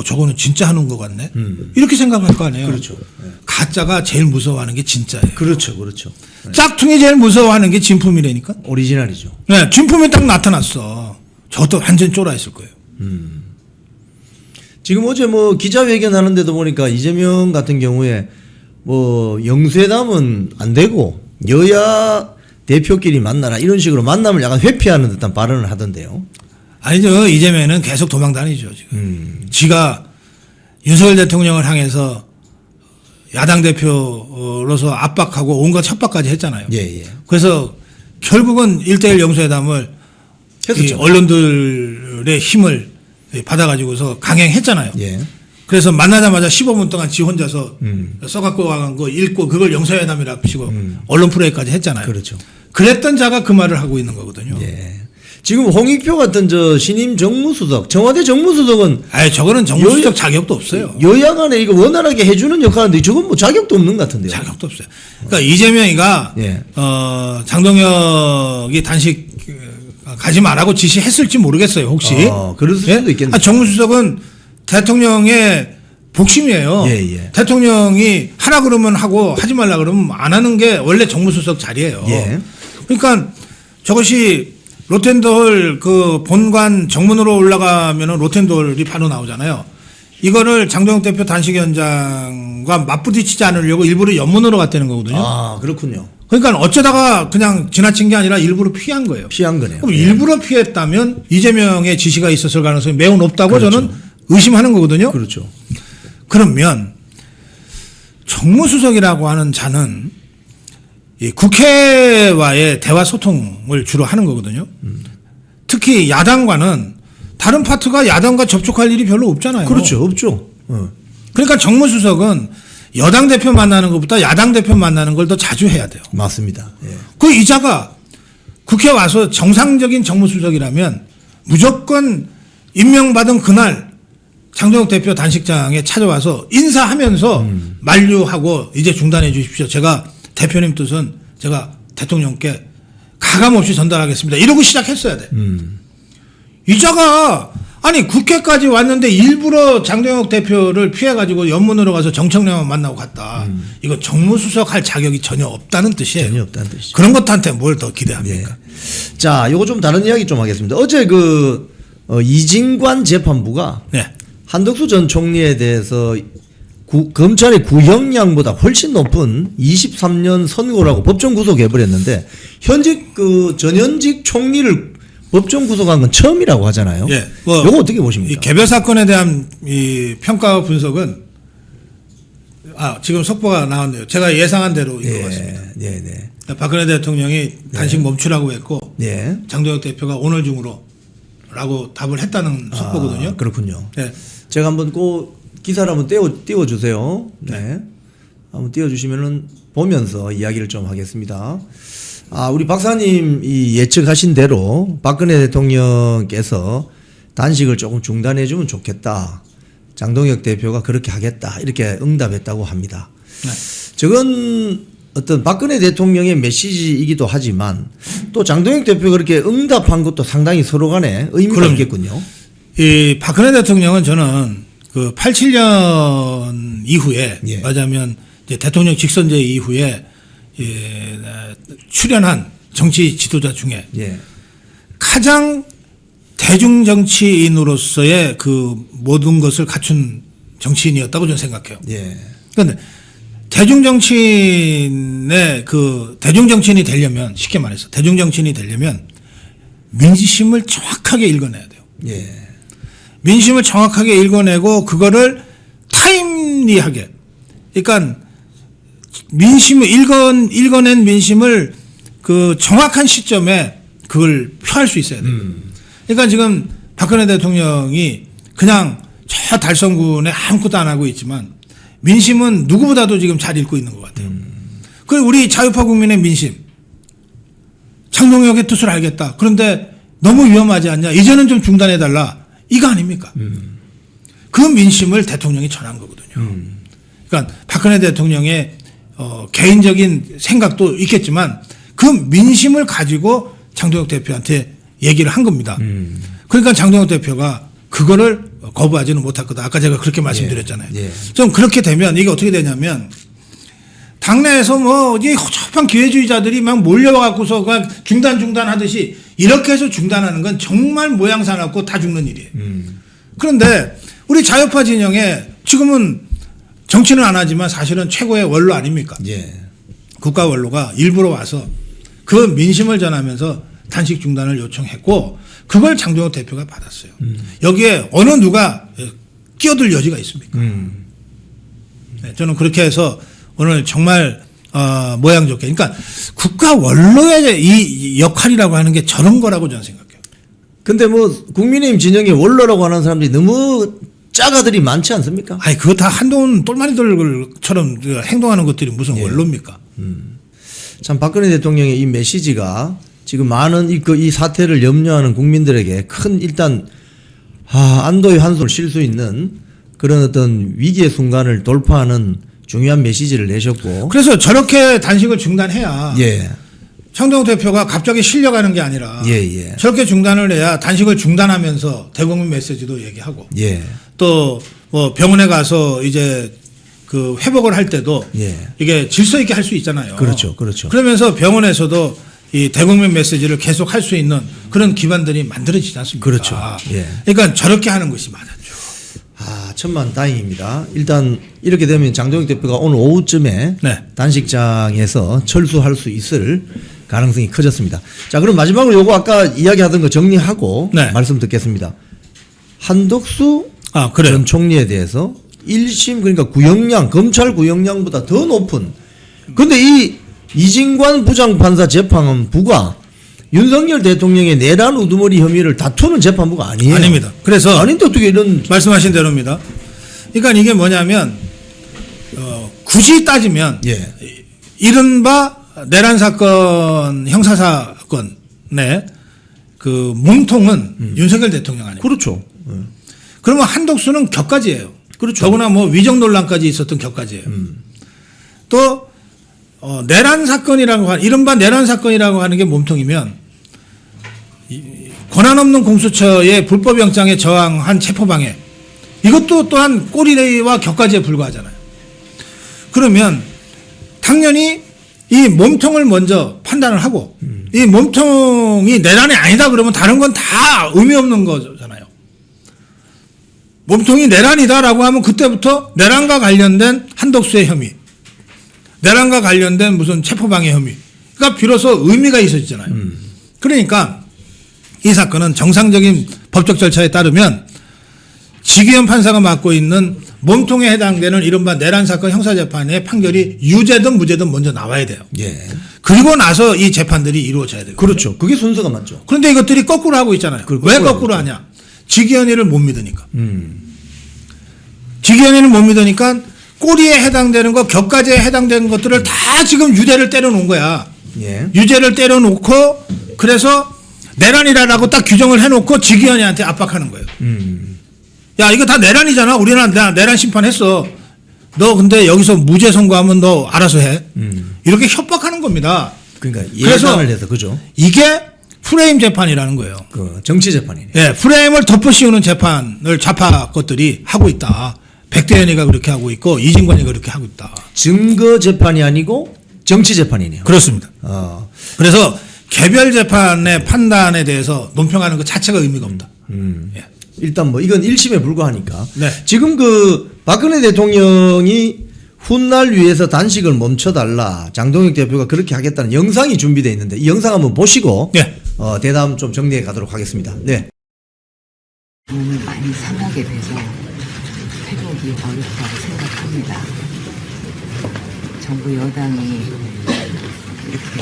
저거는 진짜 하는 것 같네. 이렇게 생각할 거 아니에요. 그렇죠. 네. 가짜가 제일 무서워하는 게 진짜예요. 그렇죠. 그렇죠. 네. 짝퉁이 제일 무서워하는 게 진품이라니까. 오리지널이죠. 네, 진품이 딱 나타났어. 저것도 완전 쫄아있을 거예요. 지금 어제 뭐 기자회견 하는데도 보니까 이재명 같은 경우에 뭐 영수회담은 안 되고 여야 대표끼리 만나라 이런 식으로 만남을 약간 회피하는 듯한 발언을 하던데요. 아니죠. 이재명은 계속 도망 다니죠, 지금. 지가 윤석열 대통령을 향해서 야당 대표로서 압박하고 온갖 협박까지 했잖아요. 예, 예. 그래서 결국은 1대1 영수회담을 이 언론들의 힘을 받아가지고서 강행했잖아요. 예. 그래서 만나자마자 15분 동안 지 혼자서 써갖고 간 거 읽고 그걸 영수회담이라고 치고 언론 프레이까지 했잖아요. 그렇죠. 그랬던 자가 그 말을 하고 있는 거거든요. 예. 지금 홍익표 같은 저 신임 정무수석, 청와대 정무수석은 아니 저거는 정무수석 자격도 없어요. 여야 간에 이거 원활하게 해주는 역할인데 저건 뭐 자격도 없는 것 같은데요. 자격도 없어요. 그러니까 이재명이가 예. 장동혁이 단식 가지 말라고 지시했을지 모르겠어요. 혹시 그럴 수도 있겠네요. 정무수석은 대통령의 복심이에요. 예, 예. 대통령이 하라 그러면 하고 하지 말라 그러면 안 하는 게 원래 정무수석 자리예요. 예. 그러니까 저것이 로텐더홀 그 본관 정문으로 올라가면은 로텐더홀이 바로 나오잖아요. 이거를 장동혁 대표 단식 현장과 맞부딪히지 않으려고 일부러 옆문으로 갔다는 거거든요. 아, 그렇군요. 그러니까 어쩌다가 그냥 지나친 게 아니라 일부러 피한 거예요. 피한 거네요. 그럼 예. 일부러 피했다면 이재명의 지시가 있었을 가능성이 매우 높다고 그렇죠. 저는 의심하는 거거든요. 그렇죠. 그러면 정무수석이라고 하는 자는 이 국회와의 대화 소통을 주로 하는 거거든요. 특히 야당과는 다른 파트가 야당과 접촉할 일이 별로 없잖아요. 그렇죠. 없죠. 그러니까 정무수석은 여당 대표 만나는 것보다 야당 대표 만나는 걸 더 자주 해야 돼요. 맞습니다. 예. 그 이자가 국회 와서 정상적인 정무수석이라면 무조건 임명받은 그날 장동혁 대표 단식장에 찾아와서 인사하면서 만류하고 이제 중단해 주십시오. 제가 대표님 뜻은 제가 대통령께 가감없이 전달하겠습니다. 이러고 시작했어야 돼. 이자가 아니 국회까지 왔는데 일부러 장동혁 대표를 피해가지고 연문으로 가서 정청래만 만나고 갔다. 이건 정무수석 할 자격이 전혀 없다는 뜻이에요. 전혀 없다는 뜻이죠. 그런 것한테 뭘 더 기대합니까? 예. 자, 요거 좀 다른 이야기 좀 하겠습니다. 어제 이진관 재판부가 네. 한덕수 전 총리에 대해서 검찰의 구형량보다 훨씬 높은 23년 선고라고 법정 구속해버렸는데 현직 전현직 총리를 법정 구속한 건 처음이라고 하잖아요. 예. 이거 어떻게 보십니까? 이 개별 사건에 대한 이 평가 분석은 지금 속보가 나왔네요. 제가 예상한 대로 인것 같습니다. 네, 네. 박근혜 대통령이 단식 멈추라고 했고 네. 장동혁 대표가 오늘 중으로라고 답을 했다는 속보거든요. 그렇군요. 네. 제가 한번 기사를 한번 띄워주세요. 네. 한번 띄워주시면은 보면서 이야기를 좀 하겠습니다. 우리 박사님 예측하신 대로 박근혜 대통령께서 단식을 조금 중단해주면 좋겠다. 장동혁 대표가 그렇게 하겠다. 이렇게 응답했다고 합니다. 네. 저건 어떤 박근혜 대통령의 메시지이기도 하지만 또 장동혁 대표가 그렇게 응답한 것도 상당히 서로 간에 의미가 있겠군요. 이 박근혜 대통령은 저는 그 87년 이후에 예. 말하자면 이제 대통령 직선제 이후에 출연한 정치 지도자 중에 예. 가장 대중 정치인으로서의 그 모든 것을 갖춘 정치인이었다고 저는 생각해요. 예. 그런데 대중 정치인의 대중 정치인이 되려면 쉽게 말해서 대중 정치인이 되려면 민심을 정확하게 읽어내야 돼요. 예. 민심을 정확하게 읽어내고 그거를 타임리하게, 그러니까 민심을 읽어낸 민심을 그 정확한 시점에 그걸 표할 수 있어야 돼요. 그러니까 지금 박근혜 대통령이 그냥 저 달성군에 아무것도 안 하고 있지만 민심은 누구보다도 지금 잘 읽고 있는 것 같아요. 그 우리 자유파 국민의 민심, 장동혁의 뜻을 알겠다. 그런데 너무 위험하지 않냐? 이제는 좀 중단해달라. 이거 아닙니까? 그 민심을 대통령이 전한 거거든요. 그러니까 박근혜 대통령의 개인적인 생각도 있겠지만 그 민심을 가지고 장동혁 대표한테 얘기를 한 겁니다. 그러니까 장동혁 대표가 그거를 거부하지는 못할 거다. 아까 제가 그렇게 말씀드렸잖아요. 예. 좀 그렇게 되면 이게 어떻게 되냐면 당내에서 뭐 이 허접한 기회주의자들이 막 몰려와갖고서 중단 하듯이 이렇게 해서 중단하는 건 정말 모양 사납고 다 죽는 일이에요. 그런데 우리 자유파 진영에 지금은 정치는 안 하지만 사실은 최고의 원로 아닙니까? 예. 국가 원로가 일부러 와서 그 민심을 전하면서 단식 중단을 요청했고 그걸 장동혁 대표가 받았어요. 여기에 어느 누가 끼어들 여지가 있습니까? 네, 저는 그렇게 해서 오늘 정말 모양 좋게 그러니까 국가 원로의 이 역할이라고 하는 게 저런 거라고 저는 생각해요. 근데 뭐 국민의힘 진영의 원로라고 하는 사람들이 너무 짜가들이 많지 않습니까? 아니 그거 다 한돈 똘마니들처럼 행동하는 것들이 무슨 원로입니까? 참 박근혜 대통령의 이 메시지가 지금 많은 이 사태를 염려하는 국민들에게 큰 일단 안도의 한숨을 쉴 수 있는 그런 어떤 위기의 순간을 돌파하는 중요한 메시지를 내셨고 그래서 저렇게 단식을 중단해야 예. 장동혁 대표가 갑자기 실려가는 게 아니라 예. 저렇게 중단을 해야 단식을 중단하면서 대국민 메시지도 얘기하고 예. 또 뭐 병원에 가서 이제 그 회복을 할 때도 예. 이게 질서 있게 할 수 있잖아요. 그렇죠. 그러면서 병원에서도 이 대국민 메시지를 계속 할 수 있는 그런 기반들이 만들어지지 않습니까? 그렇죠. 예. 그러니까 저렇게 하는 것이 맞았죠. 천만 다행입니다. 일단 이렇게 되면 장동혁 대표가 오늘 오후쯤에 네. 단식장에서 철수할 수 있을 가능성이 커졌습니다. 자, 그럼 마지막으로 요거 아까 이야기하던 거 정리하고 네. 말씀 듣겠습니다. 한덕수 그래요. 전 총리에 대해서 1심 그러니까 구형량 검찰 구형량보다 더 높은 근데 이 이진관 부장판사 재판부가 윤석열 대통령의 내란 우두머리 혐의를 다투는 재판부가 아니에요. 아닙니다. 그래서 아닌데 어떻게 이런 말씀하신 대로입니다. 그러니까 이게 뭐냐면 굳이 따지면 예. 이른바 내란 사건 형사 사건의 그 몸통은 윤석열 대통령 아닙니까? 그렇죠. 그러면 한덕수는 격가지예요. 그렇죠. 더구나 뭐 위정 논란까지 있었던 격가지예요. 또 내란 사건이라고 하는 이른바 내란 사건이라고 하는 게 몸통이면 권한 없는 공수처의 불법 영장에 저항한 체포방해 이것도 또한 꼬리와 격가지에 불과하잖아요. 그러면 당연히 이 몸통을 먼저 판단을 하고 이 몸통이 내란이 아니다 그러면 다른 건 다 의미 없는 거잖아요. 몸통이 내란이다라고 하면 그때부터 내란과 관련된 한덕수의 혐의, 내란과 관련된 무슨 체포방해 혐의가 비로소 의미가 있었잖아요. 그러니까 이 사건은 정상적인 법적 절차에 따르면 지기현 판사가 맡고 있는 몸통에 해당되는 이른바 내란 사건 형사재판의 판결이 유죄든 무죄든 먼저 나와야 돼요. 예. 그리고 나서 이 재판들이 이루어져야 돼요. 그렇죠. 그게 순서가 맞죠. 그런데 이것들이 거꾸로 하고 있잖아요. 왜 거꾸로 하냐? 지기현이를 못 믿으니까. 지기현이를 못 믿으니까 꼬리에 해당되는 거, 격가지에 해당되는 것들을 다 지금 유죄를 때려놓은 거야. 예. 유죄를 때려놓고 그래서 내란이라고 딱 규정을 해놓고 지기현이한테 압박하는 거예요. 야 이거 다 내란이잖아. 우리는 내란 심판했어. 너 근데 여기서 무죄 선고하면 너 알아서 해. 이렇게 협박하는 겁니다. 그러니까 그래서 예상을 해서 그죠. 이게 프레임 재판이라는 거예요. 그 정치 재판이네. 예, 프레임을 덮어씌우는 재판을 좌파 것들이 하고 있다. 백대현이가 그렇게 하고 있고 이진관이가 그렇게 하고 있다. 증거 재판이 아니고 정치 재판이네요. 그렇습니다. 그래서 개별 재판의 판단에 대해서 논평하는 것 자체가 의미가 없다. 예. 일단 뭐 이건 1심에 불과하니까. 네. 지금 그 박근혜 대통령이 훗날 위해서 단식을 멈춰달라. 장동혁 대표가 그렇게 하겠다는 영상이 준비되어 있는데 이 영상 한번 보시고 네. 대담 좀 정리해 가도록 하겠습니다. 네. 몸을 많이 상하게 돼서 회복이 어렵다고 생각합니다. 정부 여당이 이렇게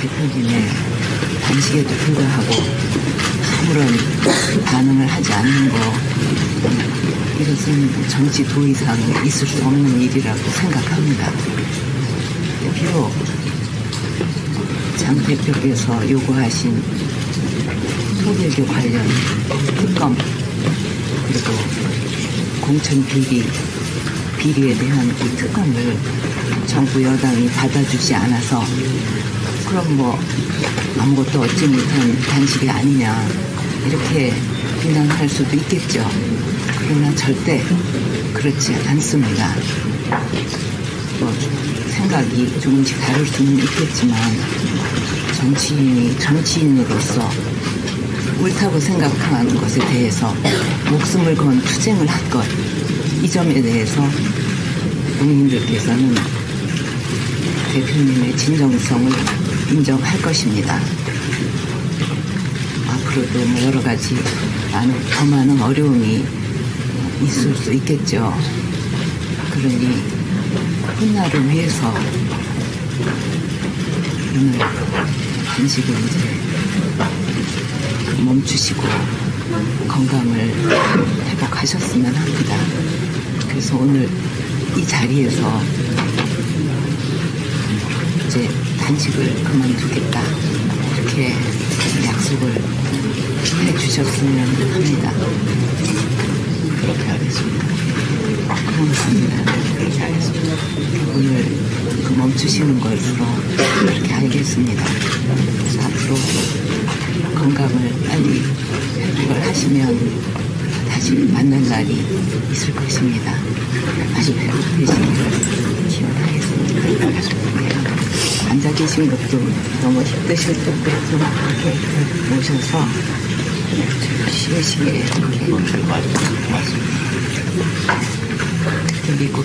대표진의 단식에도 불구하고 아무런 반응을 하지 않는 거 이것은 정치 도의상 있을 수 없는 일이라고 생각합니다. 비록 장 대표께서 요구하신 토대교 관련 특검 그리고 공천 비리에 대한 이 특검을 정부 여당이 받아주지 않아서 그럼 뭐 아무것도 얻지 못한 단식이 아니냐 이렇게 비난할 수도 있겠죠. 그러나 절대 그렇지 않습니다. 뭐 생각이 조금씩 다를 수는 있겠지만 정치인이 정치인으로서 옳다고 생각하는 것에 대해서 목숨을 건 투쟁을 할 것, 이 점에 대해서 국민들께서는 대표님의 진정성을 인정할 것입니다. 앞으로도 뭐 여러 가지 더 많은 어려움이 있을 수 있겠죠. 그러니 훗날을 위해서 오늘 단식을 이제 멈추시고 건강을 회복하셨으면 합니다. 그래서 오늘 이 자리에서 이제 단식을 그만두겠다 이렇게 약속을 해주셨으면 합니다. 그렇게 하겠습니다. 감사합니다. 그렇게 하겠습니다. 오늘 그 멈추시는 것으로 그렇게 알겠습니다. 그래서 앞으로 건강을 빨리 회복을 하시면 다시 만날 날이 있을 것입니다. 빨리 회복되시기를 기원하겠습니다. 앉아 계신 것도 너무 힘드실 텐데 좀 이렇게 모셔서 쉬우시게 그리고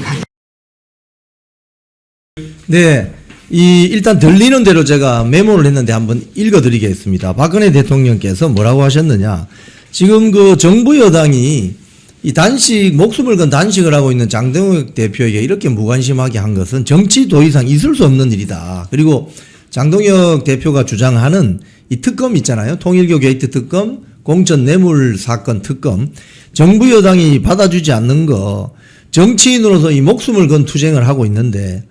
네. 일단 들리는 대로 제가 메모를 했는데 한번 읽어드리겠습니다. 박근혜 대통령께서 뭐라고 하셨느냐. 지금 그 정부 여당이 이 단식, 목숨을 건 단식을 하고 있는 장동혁 대표에게 이렇게 무관심하게 한 것은 정치 도의상 있을 수 없는 일이다. 그리고 장동혁 대표가 주장하는 이 특검 있잖아요. 통일교 게이트 특검, 공천 뇌물 사건 특검, 정부 여당이 받아주지 않는 거 정치인으로서 이 목숨을 건 투쟁을 하고 있는데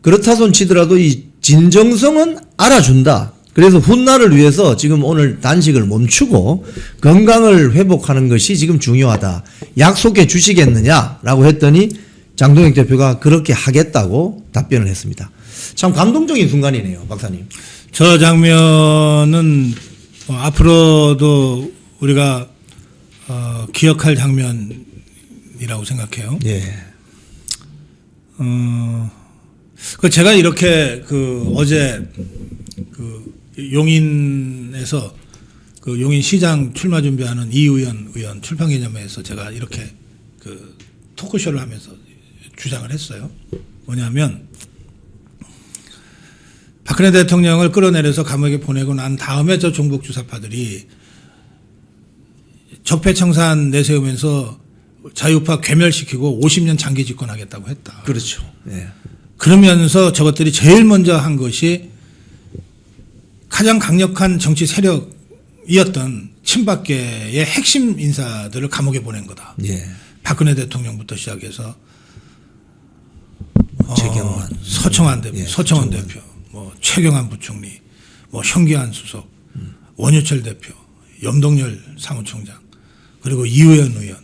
그렇다 손 치더라도 이 진정성은 알아준다. 그래서 훗날을 위해서 지금 오늘 단식을 멈추고 건강을 회복하는 것이 지금 중요하다. 약속해 주시겠느냐라고 했더니 장동혁 대표가 그렇게 하겠다고 답변을 했습니다. 참 감동적인 순간이네요, 박사님. 저 장면은 앞으로도 우리가 기억할 장면이라고 생각해요. 예. 제가 이렇게 어제 용인에서 용인시장 출마 준비하는 이의원 의원 출판 기념회에서 제가 이렇게 토크쇼를 하면서 주장을 했어요. 뭐냐면 박근혜 대통령을 끌어내려서 감옥에 보내고 난 다음에 저 종북 주사파들이 적폐청산 내세우면서 자유파 괴멸시키고 50년 장기 집권하겠다고 했다. 그렇죠. 예. 그러면서 저것들이 제일 먼저 한 것이 가장 강력한 정치 세력이었던 친박계의 핵심 인사들을 감옥에 보낸 거다. 예. 박근혜 대통령부터 시작해서 최경환, 서청원 대표, 예, 서청원 대표, 뭐 최경환 부총리, 뭐 현기환 수석, 원유철 대표, 염동열 사무총장, 그리고 이의원 의원,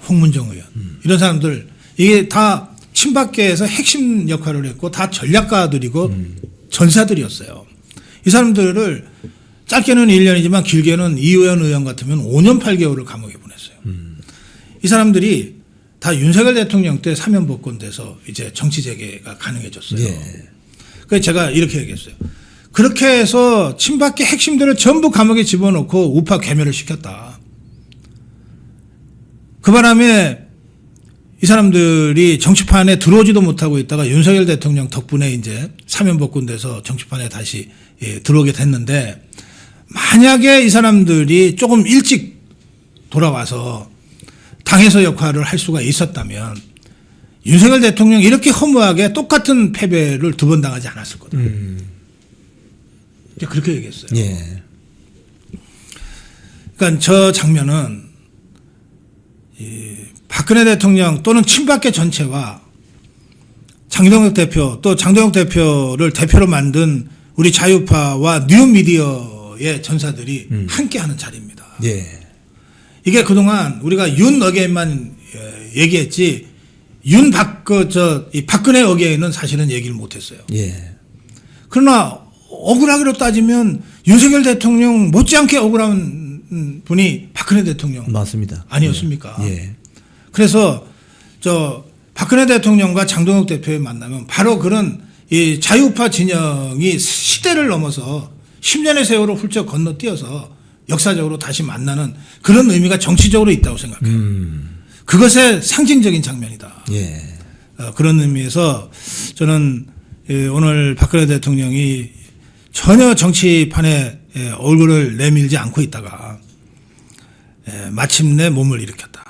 홍문정 의원 이런 사람들 이게 다 친박계에서 핵심 역할을 했고 다 전략가들이고 전사들이었어요. 이 사람들을 짧게는 1년이지만 길게는 이의원 의원 같으면 5년 8개월을 감옥에 보냈어요. 이 사람들이 다 윤석열 대통령 때 사면 복권돼서 이제 정치 재개가 가능해졌어요. 예. 그래서 제가 이렇게 얘기했어요. 그렇게 해서 친박계 핵심들을 전부 감옥에 집어넣고 우파 괴멸을 시켰다. 그 바람에 이 사람들이 정치판에 들어오지도 못하고 있다가 윤석열 대통령 덕분에 이제 사면 복권돼서 정치판에 다시 들어오게 됐는데 만약에 이 사람들이 조금 일찍 돌아와서 당에서 역할을 할 수가 있었다면 윤석열 대통령이 이렇게 허무하게 똑같은 패배를 2번 당하지 않았을 거다. 그렇게 얘기했어요. 예. 그러니까 저 장면은 박근혜 대통령 또는 친박계 전체와 장동혁 대표 또 장동혁 대표를 대표로 만든 우리 자유파와 뉴미디어의 전사들이 함께하는 자리입니다. 예. 이게 그동안 우리가 윤 어게인만 얘기했지 이 박근혜 어게인은 사실은 얘기를 못했어요. 예. 그러나 억울하기로 따지면 윤석열 대통령 못지않게 억울한 분이 박근혜 대통령 맞습니다. 아니었습니까? 예. 그래서 박근혜 대통령과 장동혁 대표의 만남은 바로 그런 이 자유파 진영이 시대를 넘어서 10년의 세월을 훌쩍 건너뛰어서 역사적으로 다시 만나는 그런 의미가 정치적으로 있다고 생각해요. 그것의 상징적인 장면이다. 예. 그런 의미에서 저는 오늘 박근혜 대통령이 전혀 정치판에 얼굴을 내밀지 않고 있다가 마침내 몸을 일으켰다.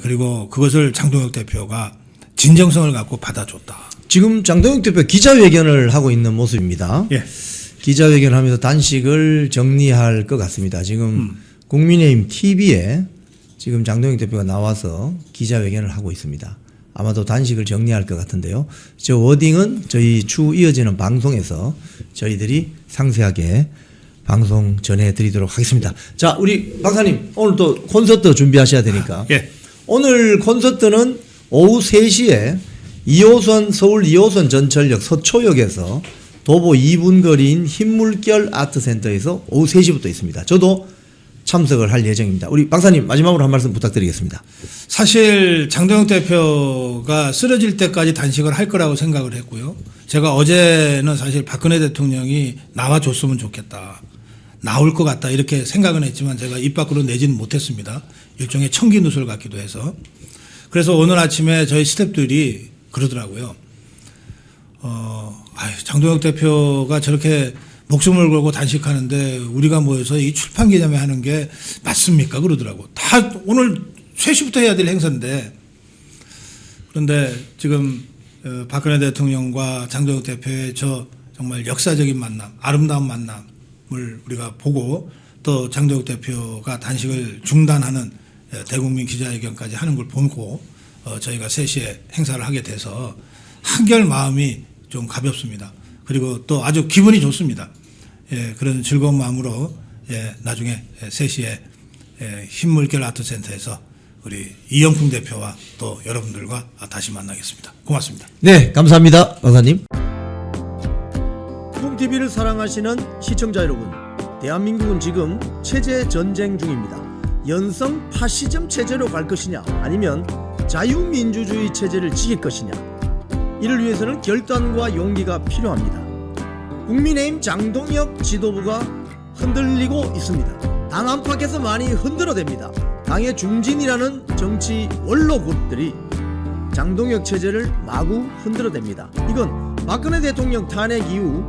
그리고 그것을 장동혁 대표가 진정성을 갖고 받아줬다. 지금 장동혁 대표 기자회견을 하고 있는 모습입니다. 예. 기자회견을 하면서 단식을 정리할 것 같습니다. 지금 국민의힘 TV에 지금 장동혁 대표가 나와서 기자회견을 하고 있습니다. 아마도 단식을 정리할 것 같은데요. 저 워딩은 저희 추후 이어지는 방송에서 저희들이 상세하게 방송 전해드리도록 하겠습니다. 자, 우리 박사님 오늘 또 콘서트 준비하셔야 되니까. 예. 오늘 콘서트는 오후 3시에 2호선 서울 2호선 전철역 서초역에서 도보 2분 거리인 흰물결 아트센터에서 오후 3시부터 있습니다. 저도 참석을 할 예정입니다. 우리 박사님 마지막으로 한 말씀 부탁드리겠습니다. 사실 장동혁 대표가 쓰러질 때까지 단식을 할 거라고 생각을 했고요. 제가 어제는 사실 박근혜 대통령이 나와줬으면 좋겠다. 나올 것 같다 이렇게 생각은 했지만 제가 입 밖으로 내지는 못했습니다. 일종의 청기누설 같기도 해서. 그래서 오늘 아침에 저희 스태프들이 그러더라고요. 장동혁 대표가 저렇게 목숨을 걸고 단식하는데 우리가 모여서 이 출판 기념회 하는 게 맞습니까? 그러더라고. 다 오늘 3시부터 해야 될 행사인데. 그런데 지금 박근혜 대통령과 장동혁 대표의 저 정말 역사적인 만남, 아름다운 만남을 우리가 보고 또 장동혁 대표가 단식을 중단하는 대국민 기자회견까지 하는 걸 보고 저희가 3시에 행사를 하게 돼서 한결 마음이 좀 가볍습니다. 그리고 또 아주 기분이 좋습니다. 그런 즐거운 마음으로 나중에 3시에 흰물결 아트센터에서 우리 이영풍 대표와 또 여러분들과 다시 만나겠습니다. 고맙습니다. 네, 감사합니다. 박사님. 콩TV를 사랑하시는 시청자 여러분, 대한민국은 지금 체제 전쟁 중입니다. 연성 파시즘 체제로 갈 것이냐 아니면 자유민주주의 체제를 지킬 것이냐, 이를 위해서는 결단과 용기가 필요합니다. 국민의힘 장동혁 지도부가 흔들리고 있습니다. 당 안팎에서 많이 흔들어댑니다. 당의 중진이라는 정치 원로 그룹들이 장동혁 체제를 마구 흔들어댑니다. 이건 박근혜 대통령 탄핵 이후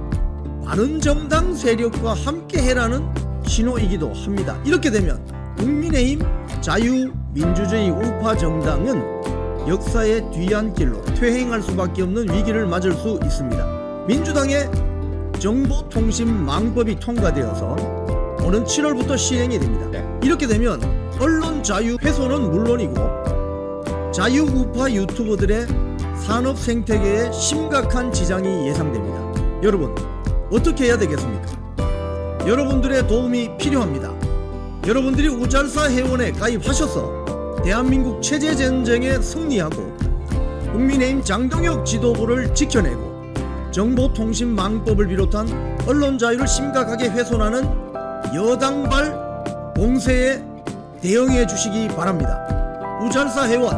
바른정당 세력과 함께해라는 신호이기도 합니다. 이렇게 되면 국민의힘 자유민주주의 우파 정당은 역사의 뒤안길로 퇴행할 수밖에 없는 위기를 맞을 수 있습니다. 민주당의 정보통신망법이 통과되어서 오는 7월부터 시행이 됩니다. 이렇게 되면 언론 자유 훼손은 물론이고 자유우파 유튜버들의 산업 생태계에 심각한 지장이 예상됩니다. 여러분, 어떻게 해야 되겠습니까? 여러분들의 도움이 필요합니다. 여러분들이 우잘사 회원에 가입하셔서 대한민국 체제 전쟁에 승리하고 국민의힘 장동혁 지도부를 지켜내고 정보통신망법을 비롯한 언론 자유를 심각하게 훼손하는 여당발 공세에 대응해 주시기 바랍니다. 우잘사 회원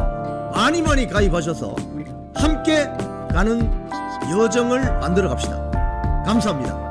많이 가입하셔서 함께 가는 여정을 만들어 갑시다. 감사합니다.